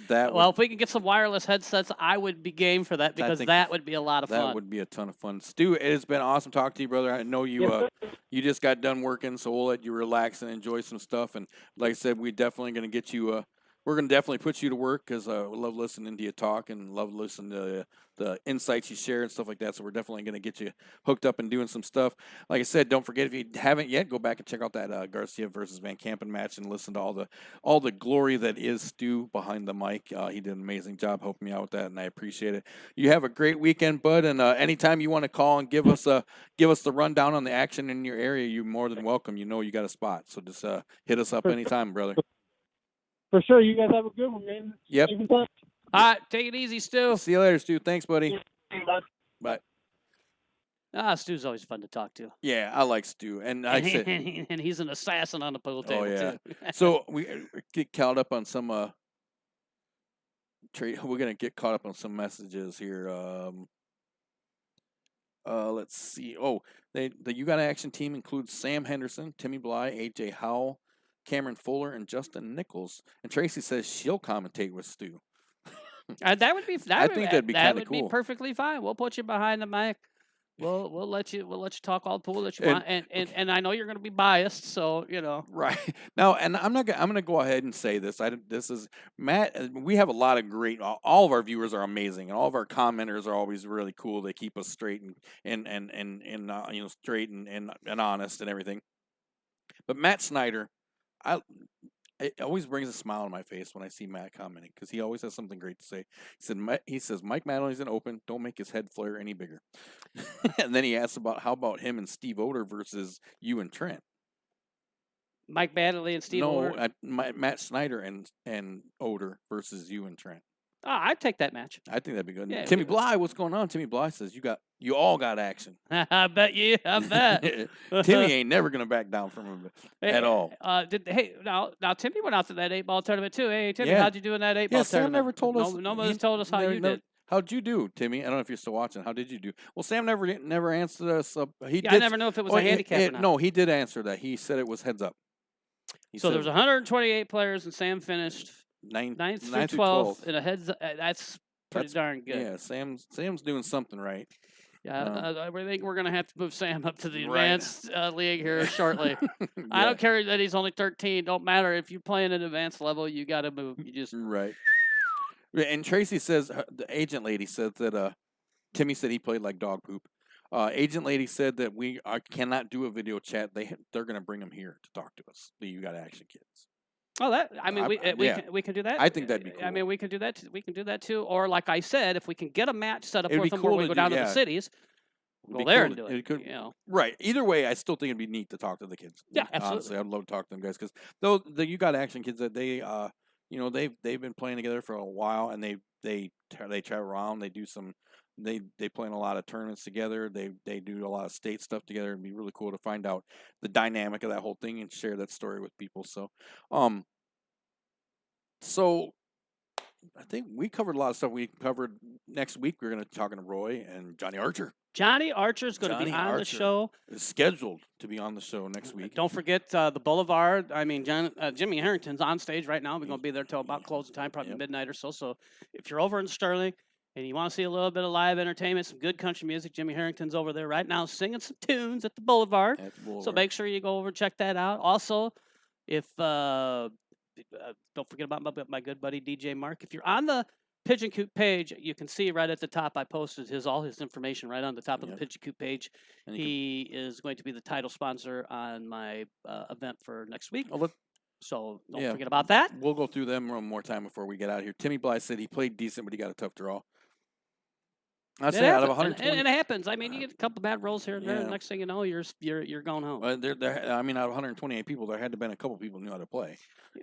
Would, if we can get some wireless headsets, I would be game for that because that would be a lot of that fun. would be a ton of fun. Stu, it has been awesome talking to you, brother. I know you you just got done working, so we'll let you relax and enjoy some stuff. And like I said, we're definitely going to get you. We're going to definitely put you to work because we love listening to you talk and love listening to the insights you share and stuff like that. So we're definitely going to get you hooked up and doing some stuff. Like I said, don't forget, if you haven't yet, go back and check out that Garcia versus Van Kampen match and listen to all the glory that is Stu behind the mic. He did an amazing job helping me out with that, and I appreciate it. You have a great weekend, bud. And anytime you want to call and give us the rundown on the action in your area, you're more than welcome. You know you got a spot, so just hit us up anytime, brother. For sure. You guys have a good one, man. Yep. Keep in touch. All right, take it easy, Stu. See you later, Stu. Thanks, buddy. Bye. Stu's always fun to talk to. Yeah, I like Stu, and like I said, and he's an assassin on the pool table yeah. too. So we get caught up on some we're gonna get caught up on some messages here. Let's see. Oh, the You Got Action team includes Sam Henderson, Timmy Bly, AJ Howell, Cameron Fuller, and Justin Nichols. And Tracy says she'll commentate with Stu. That would be. I think that'd be kinda That would cool. be perfectly fine. We'll put you behind the mic. We'll let you talk all the pool that you want, and I know you're going to be biased, so you know. Right now, and I'm gonna go ahead and say this. This is Matt. We have a lot of great. All of our viewers are amazing, and all of our commenters are always really cool. They keep us straight and straight and honest and everything. But Matt Snyder, it always brings a smile on my face when I see Matt commenting because he always has something great to say. He says Mike Madley's an open. Don't make his head flare any bigger. And then he asks how about him and Steve Oder versus you and Trent. Mike Badley and Steve Oder? Matt Snyder and Oder versus you and Trent. I'd take that match. I think that'd be good. Yeah, Timmy Bly, what's going on? Timmy Bly says you all got action. I bet you. I bet. Timmy ain't never gonna back down from him at all. Now Timmy went out to that 8-ball tournament too. Hey Timmy, Yeah. how'd you do in that 8-ball Yeah, Sam tournament? never told us. Nobody's told us how you did. How'd you do, Timmy? I don't know if you're still watching. How did you do? Well, Sam never answered us. I never knew if it was a handicap or not. No, he did answer that. He said it was heads up. So there was 128 players, and Sam finished ninth through 12th in a heads. That's pretty darn good. Yeah, Sam's doing something right. Yeah, I think we're gonna have to move Sam up to the Right. advanced league here shortly. I don't care that he's only 13. Don't matter if you're playing at advanced level. You got to move. You just right. And Tracy says the agent lady said that Timmy said he played like dog poop. Agent lady said that we cannot do a video chat. They're gonna bring him here to talk to us. The You Got Action kids. Oh, we can do that. I think that'd be cool. I mean, we can do that. We can do that too. Or like I said, if we can get a match set up It'd with be them cool where we to go do- down to yeah. the cities, It'd go be there cool and do to- it. it could- You know. Right. Either way, I still think it'd be neat to talk to the kids. Yeah, absolutely. Honestly, I'd love to talk to them guys because though the You Got Action kids that they they've been playing together for a while and they travel around. They do some. They play in a lot of tournaments together. They do a lot of state stuff together. It'd be really cool to find out the dynamic of that whole thing and share that story with people. So I think we covered a lot of stuff. We covered next week. We're going to be talking to Roy and Johnny Archer. Johnny Archer's going to be on the show. Is scheduled to be on the show next week. Don't forget the Boulevard. I mean, Jimmy Harrington's on stage right now. We're going to be there till about closing time, probably midnight or so. So if you're over in Sterling and you want to see a little bit of live entertainment, some good country music, Jimmy Harrington's over there right now singing some tunes at the Boulevard. So make sure you go over and check that out. Also, if don't forget about my good buddy DJ Mark. If you're on the Pigeon Coop page, you can see right at the top I posted all his information right on the top of the Pigeon Coop page. He is going to be the title sponsor on my event for next week. So don't forget about that. We'll go through them one more time before we get out of here. Timmy Bly said he played decent, but he got a tough draw. I'd say out of 120, and it happens. I mean, you get a couple bad rolls here and there. And next thing you know, you're going home. I mean, out of 128 people, there had to have been a couple people who knew how to play.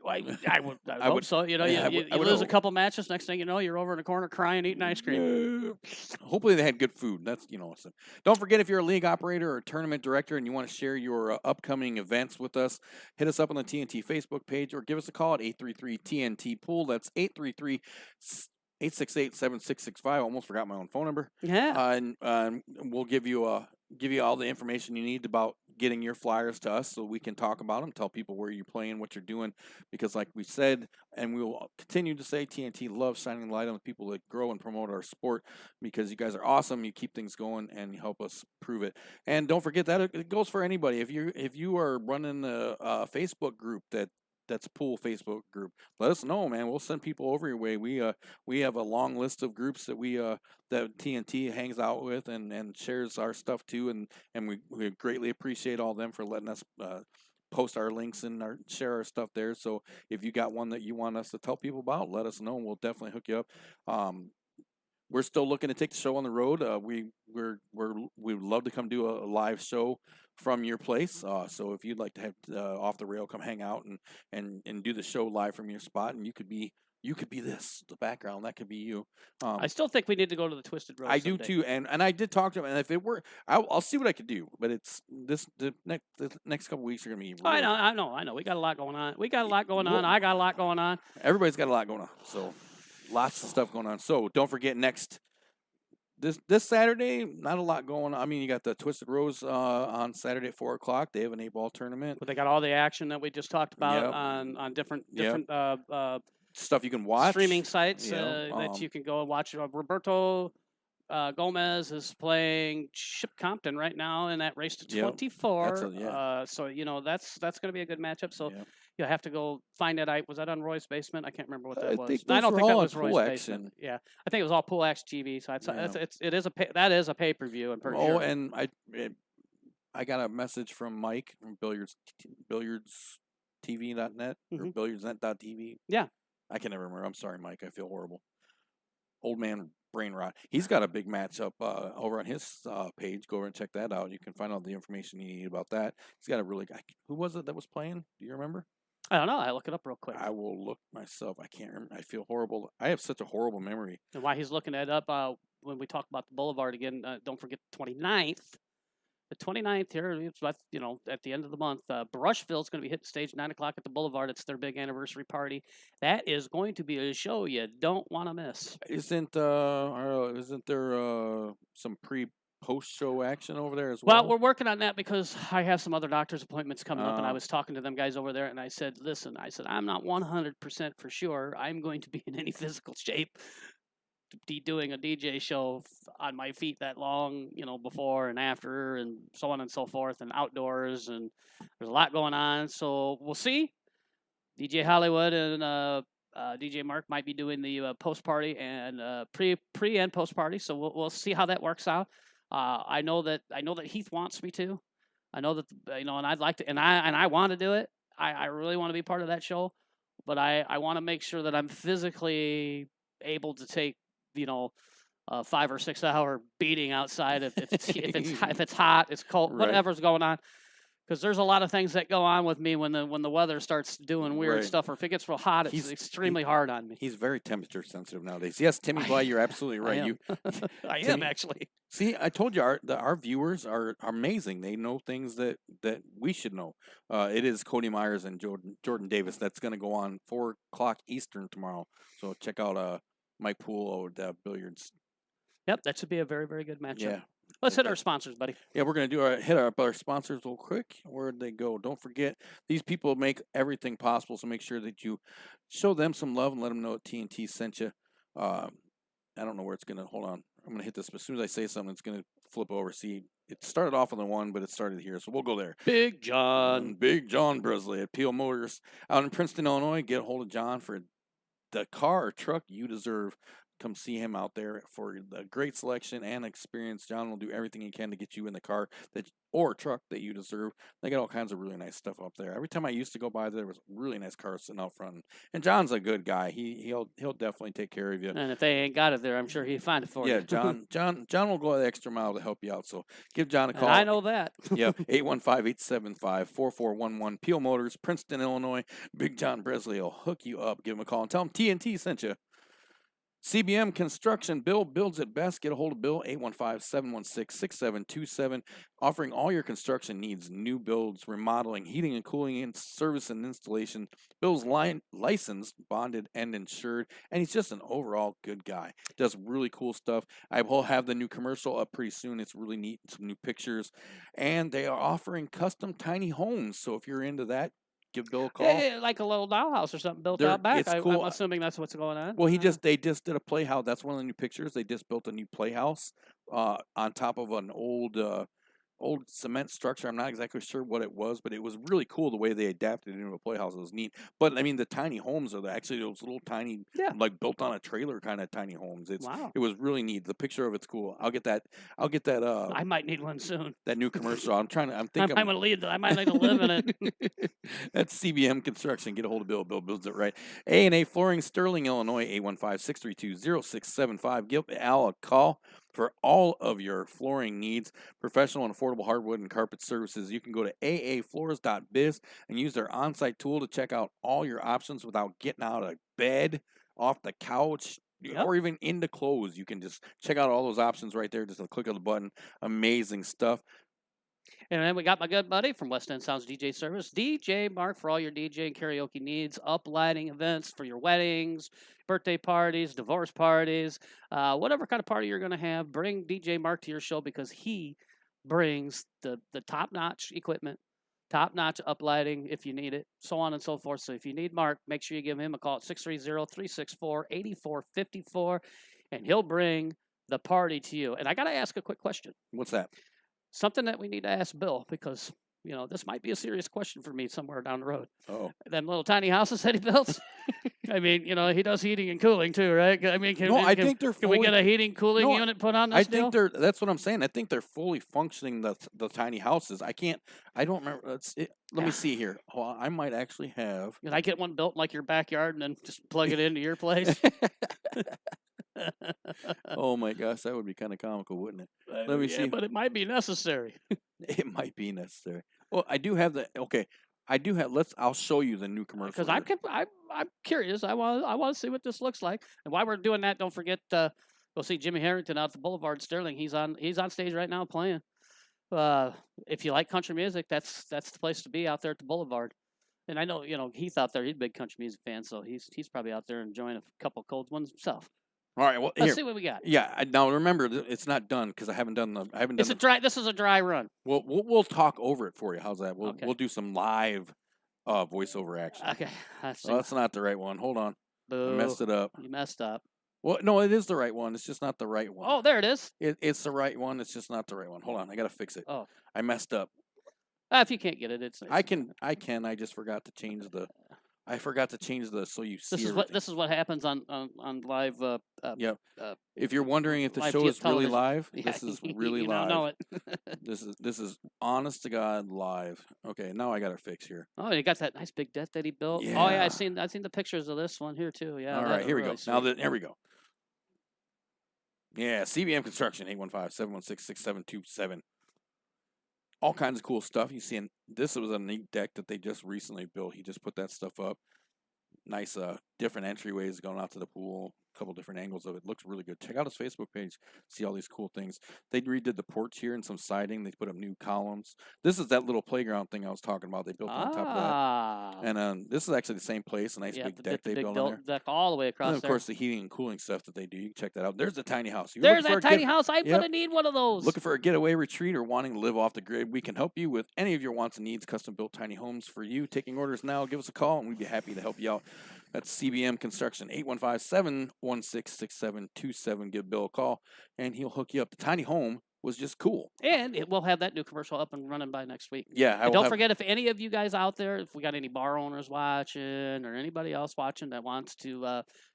I would hope so. You know, you lose a couple matches. Next thing you know, you're over in a corner crying, eating ice cream. Hopefully, they had good food. That's So don't forget, if you're a league operator or tournament director and you want to share your upcoming events with us, hit us up on the TNT Facebook page or give us a call at 833-TNT-POOL. That's 833 868-7665. I almost forgot my own phone number. Yeah. And we'll give you all the information you need about getting your flyers to us so we can talk about them, tell people where you're playing, what you're doing. Because like we said, and we will continue to say, TNT loves shining light on the people that grow and promote our sport because you guys are awesome. You keep things going and you help us prove it. And don't forget that it goes for anybody. If you are running a Facebook group that's Pool Facebook group, let us know, man. We'll send people over your way. We have a long list of groups that that TNT hangs out with and shares our stuff too, and we greatly appreciate all of them for letting us post our links and share our stuff there. So if you got one that you want us to tell people about, let us know and we'll definitely hook you up. We're still looking to take the show on the road. We'd love to come do a live show from your place. So if you'd like to have Off the Rail come hang out and do the show live from your spot, and you could be the background. That could be you. I still think we need to go to the Twisted Road. I do too, and I did talk to him, and if it were, I'll see what I could do. But the next couple weeks are gonna be. Really, I know. We got a lot going on. I got a lot going on. Everybody's got a lot going on. So lots of stuff going on. So don't forget this Saturday, not a lot going on. I mean, you got the Twisted Rose on Saturday at 4:00. They have an 8-ball tournament. But they got all the action that we just talked about on different stuff you can watch. Streaming sites that you can go and watch. Roberto Gomez is playing Chip Compton right now in that race to 24. So that's going to be a good matchup. So you'll have to go find that. Was that on Roy's basement? I can't remember what that was. I don't think that was Roy's basement. Yeah, I think it was all Pool Action TV. So that is a pay per view. I'm pretty sure. And I got a message from Mike from billiardstv.net or billiardsnet.tv. Yeah. I can never remember. I'm sorry, Mike. I feel horrible. Old man brain rot. He's got a big matchup over on his page. Go over and check that out. You can find all the information you need about that. He's got a really guy. Who was it that was playing? Do you remember? I don't know. I look it up real quick. I will look myself. I can't remember. I feel horrible. I have such a horrible memory. And while he's looking that up, when we talk about the Boulevard again, don't forget the 29th. The 29th here, it's at the end of the month. Brushville's going to be hitting stage 9 o'clock at the Boulevard. It's their big anniversary party. That is going to be a show you don't want to miss. Isn't there some post-show action over there as well? Well, we're working on that because I have some other doctor's appointments coming up, and I was talking to them guys over there, and I said, listen, I'm not 100% for sure I'm going to be in any physical shape to be doing a DJ show on my feet that long, before and after, and so on and so forth, and outdoors, and there's a lot going on, so we'll see. DJ Hollywood and DJ Mark might be doing the post party and pre and post party, so we'll see how that works out. I know that Heath wants me to. I know that and I'd like to, and I want to do it. I really want to be part of that show, but I want to make sure that I'm physically able to take a 5 or 6 hour beating outside if it's hot, it's cold, Right. whatever's going on. Because there's a lot of things that go on with me when the weather starts doing weird Right. stuff, or if it gets real hot, it's extremely hard on me. He's very temperature sensitive nowadays. Yes, Timmy Bly, you're absolutely right. I am. I am Timmy- actually. See, I told you our viewers are amazing. They know things that we should know. It is Cody Myers and Jordan Davis. That's going to go on 4:00 Eastern tomorrow. So check out Mike Poole at Billiards. Yep, that should be a very, very good matchup. Yeah. Let's hit our sponsors, buddy. Yeah, we're going to hit up our sponsors real quick. Where'd they go? Don't forget, these people make everything possible, so make sure that you show them some love and let them know that TNT sent you. I don't know where it's going to, hold on. I'm going to hit this, but as soon as I say something, it's going to flip over. See, it started off on the 1, but it started here, so we'll go there. Big John. Big John Bresley at Peel Motors out in Princeton, Illinois. Get a hold of John for the car or truck you deserve. Come see him out there for the great selection and experience. John will do everything he can to get you in the car or truck that you deserve. They got all kinds of really nice stuff up there. Every time I used to go by there was really nice cars sitting out front. And John's a good guy. He'll definitely take care of you. And if they ain't got it there, I'm sure he'd find it for you. Yeah, John will go the extra mile to help you out. So give John a call. And I know that. Yeah, 815-875-4411. Peel Motors, Princeton, Illinois. Big John Bresley will hook you up. Give him a call and tell him TNT sent you. CBM Construction, Bill builds it best. Get a hold of Bill, 815-716-6727, offering all your construction needs, new builds, remodeling, heating and cooling, and service and installation. Bill's licensed, bonded, and insured, and he's just an overall good guy. Does really cool stuff. I will have the new commercial up pretty soon. It's really neat, some new pictures, and they are offering custom tiny homes, so if you're into that, give Bill a call. Yeah, like a little dollhouse or something built out back. It's cool. I'm assuming that's what's going on. Well, they just did a playhouse. That's one of the new pictures. They just built a new playhouse on top of an old cement structure. I'm not exactly sure what it was, but it was really cool the way they adapted it into a playhouse. It was neat. But I mean, the tiny homes are actually those little tiny, like built on a trailer kind of tiny homes. Wow. It was really neat. The picture of it's cool. I'll get that. I might need one soon. That new commercial. I'm thinking. I might need to live in it. That's CBM Construction. Get a hold of Bill. Bill builds it right. A&A Flooring, Sterling, Illinois, 815-632-0675. Give Al a call for all of your flooring needs, professional and affordable hardwood and carpet services. You can go to aafloors.biz and use their on-site tool to check out all your options without getting out of bed, off the couch, or even into clothes. You can just check out all those options right there, just a click of the button. Amazing stuff. And then we got my good buddy from West End Soundz DJ Service, DJ Mark, for all your DJ and karaoke needs, uplighting events for your weddings, birthday parties, divorce parties, whatever kind of party you're going to have. Bring DJ Mark to your show because he brings the top-notch equipment, top-notch uplighting if you need it, so on and so forth. So if you need Mark, make sure you give him a call at 630-364-8454, and he'll bring the party to you. And I got to ask a quick question. What's that? Something that we need to ask Bill because, this might be a serious question for me somewhere down the road. Oh. Them little tiny houses that he builds. I mean, he does heating and cooling too, right? I mean, Can we get a heating cooling unit put on this deal? That's what I'm saying. I think they're fully functioning, the tiny houses. I don't remember. Let me see here. Well, I might actually have. Can I get one built in like your backyard and then just plug it into your place? Oh my gosh, that would be kind of comical, wouldn't it? Let me see. But it might be necessary. It might be necessary. Well, I do have okay. I do have. I'll show you the new commercial. Because I'm curious. I want to see what this looks like. And while we're doing that, don't forget go see Jimmy Harrington out at the Boulevard Sterling. He's on stage right now playing. If you like country music, that's the place to be out there at the Boulevard. And I know Heath out there. He's a big country music fan, so he's probably out there enjoying a couple cold ones himself. All right. Well, Let's see what we got. Yeah. Now remember, it's not done because I haven't done the. This is a dry run. We'll talk over it for you. How's that? Okay. We'll do some live voiceover action. Okay. Well, that's not the right one. Hold on. Boo. I messed it up. You messed up. Well, no, it is the right one. It's just not the right one. Oh, there it is. It's the right one. It's just not the right one. Hold on. I got to fix it. Oh. I messed up. If you can't get it, it's. I can. I just forgot to change the. I forgot to change the so you see. This is what happens on live. Yeah. If you're wondering if the show is really live, this is really live. Know it. This is honest to God live. Okay, now I got to fix here. Oh, he got that nice big deck that he built. Yeah. Oh yeah, I seen the pictures of this one here too. Yeah. All right, here we really go. sweet. Now there we go. Yeah, CBM Construction 815-716-6727. All kinds of cool stuff. You see, this was a neat deck that they just recently built. He just put that stuff up. Nice, different entryways going out to the pool. A couple different angles of it. Looks really good. Check out his Facebook page. See all these cool things. They redid the porch here and some siding. They put up new columns. This is that little playground thing I was talking about. They built on top of that. And this is actually the same place. A nice big deck they built on there. Deck all the way across and of there. course, the heating and cooling stuff that they do. You can check that out. There's the tiny house. There's that tiny house. I'm going to need one of those. Looking for a getaway retreat or wanting to live off the grid? We can help you with any of your wants and needs. Custom-built tiny homes for you. Taking orders now. Give us a call, and we'd be happy to help you out. That's CBM Construction, 815-716-6727. Give Bill a call, and he'll hook you up. The tiny home was just cool. And we'll have that new commercial up and running by next week. Yeah. And don't forget, if any of you guys out there, if we got any bar owners watching or anybody else watching that wants to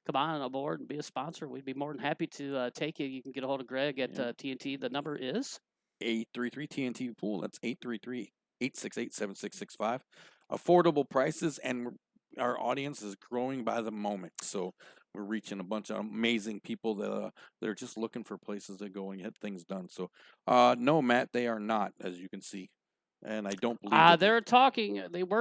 come on aboard and be a sponsor, we'd be more than happy to take you. You can get a hold of Greg at TNT. The number is 833-TNT Pool. That's 833-868-7665. Affordable prices, and our audience is growing by the moment. So we're reaching a bunch of amazing people that are just looking for places to go and get things done. So no, Matt, they are not, as you can see. And I don't believe they were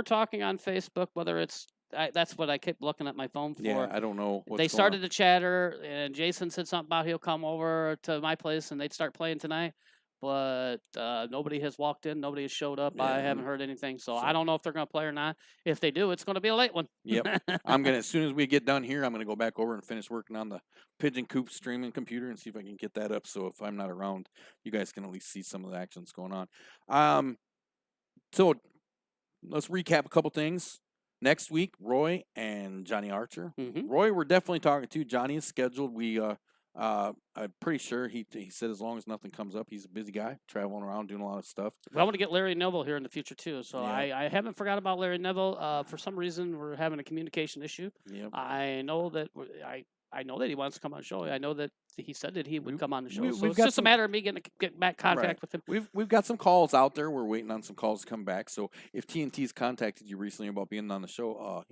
talking on Facebook, whether it's that's what I kept looking at my phone for. Yeah, I don't know. They started to chatter, and Jason said something about he'll come over to my place and they'd start playing tonight. But nobody has walked in. Nobody has showed up. Yeah, I haven't heard anything. So I don't know if they're going to play or not. If they do, it's going to be a late one. Yep. As soon as we get done here, I'm going to go back over and finish working on the Pigeon Coop streaming computer and see if I can get that up. So if I'm not around, you guys can at least see some of the actions going on. So let's recap a couple things. Next week, Roy and Johnny Archer. Mm-hmm. Roy, we're definitely talking to. Johnny is scheduled. I'm pretty sure he said as long as nothing comes up, he's a busy guy, traveling around, doing a lot of stuff. I want to get Larry Neville here in the future, too. So yeah. I haven't forgot about Larry Neville. For some reason, we're having a communication issue. Yep. I know that I know that he wants to come on the show. I know that he said that he would come on the show. So we've it's got just a matter of me getting back contact with him. We've got some calls out there. We're waiting on some calls to come back. So if TNT's contacted you recently about being on the show,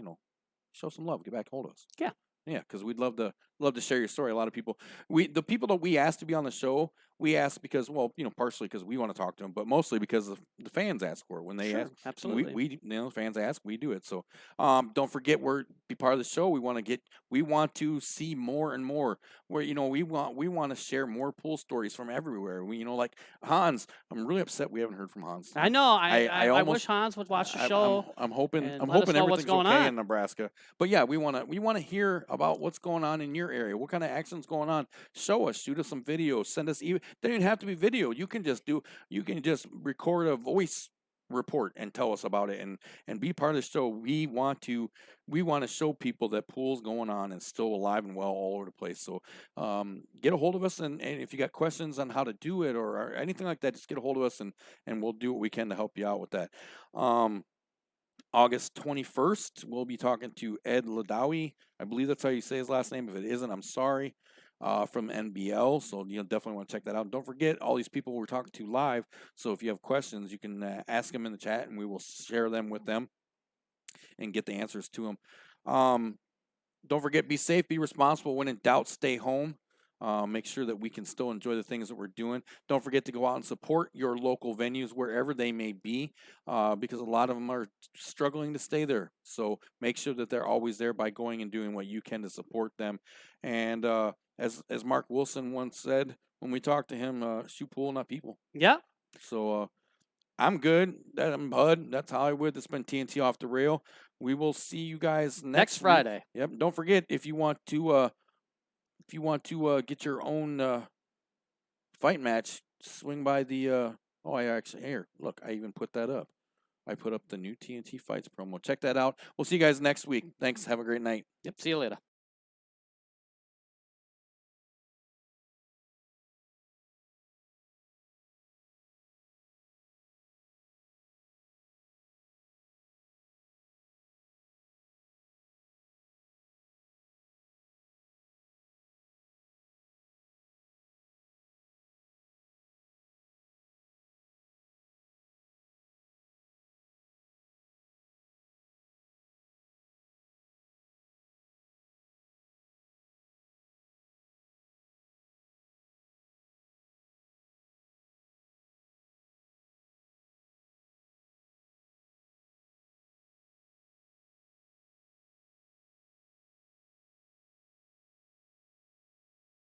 show some love. Get back hold of us. Yeah. Yeah, because we'd love to share your story. A lot of people, the people that we asked to be on the show, we asked because, partially because we want to talk to them, but mostly because the fans ask for it. When they ask, absolutely, we fans ask, we do it. So, don't forget, be part of the show. We want to see more and more. Where we want to share more pool stories from everywhere. Like Hans. I'm really upset we haven't heard from Hans. I know. I wish Hans would watch the show. I'm hoping everything's okay in Nebraska. But yeah, we want to hear about what's going on in your area. What kind of action's going on? Show us. Shoot us some videos. Send us even. They don't even have to be video. You can just record a voice report and tell us about it and be part of the show. We want to show people that pool's going on and still alive and well all over the place. So get a hold of us, and if you got questions on how to do it or anything like that, just get a hold of us and we'll do what we can to help you out with that. August 21st, we'll be talking to Ed Ladawi. I believe that's how you say his last name. If it isn't, I'm sorry. From NBL, so definitely want to check that out. Don't forget all these people we're talking to live. So if you have questions, you can ask them in the chat, and we will share them with them and get the answers to them. Don't forget, be safe, be responsible. When in doubt, stay home. Make sure that we can still enjoy the things that we're doing. Don't forget to go out and support your local venues wherever they may be, because a lot of them are struggling to stay there. So make sure that they're always there by going and doing what you can to support them. And as Mark Wilson once said when we talked to him, shoot pool, not people. Yeah. So I'm good. I'm Bud. That's Hollywood. That's been TNT Off the Rail. We will see you guys next week. Friday. Yep. Don't forget, if you want to get your own fight match, swing by the here, look, I even put that up. I put up the new TNT Fights promo. Check that out. We'll see you guys next week. Thanks. Have a great night. Yep. See you later.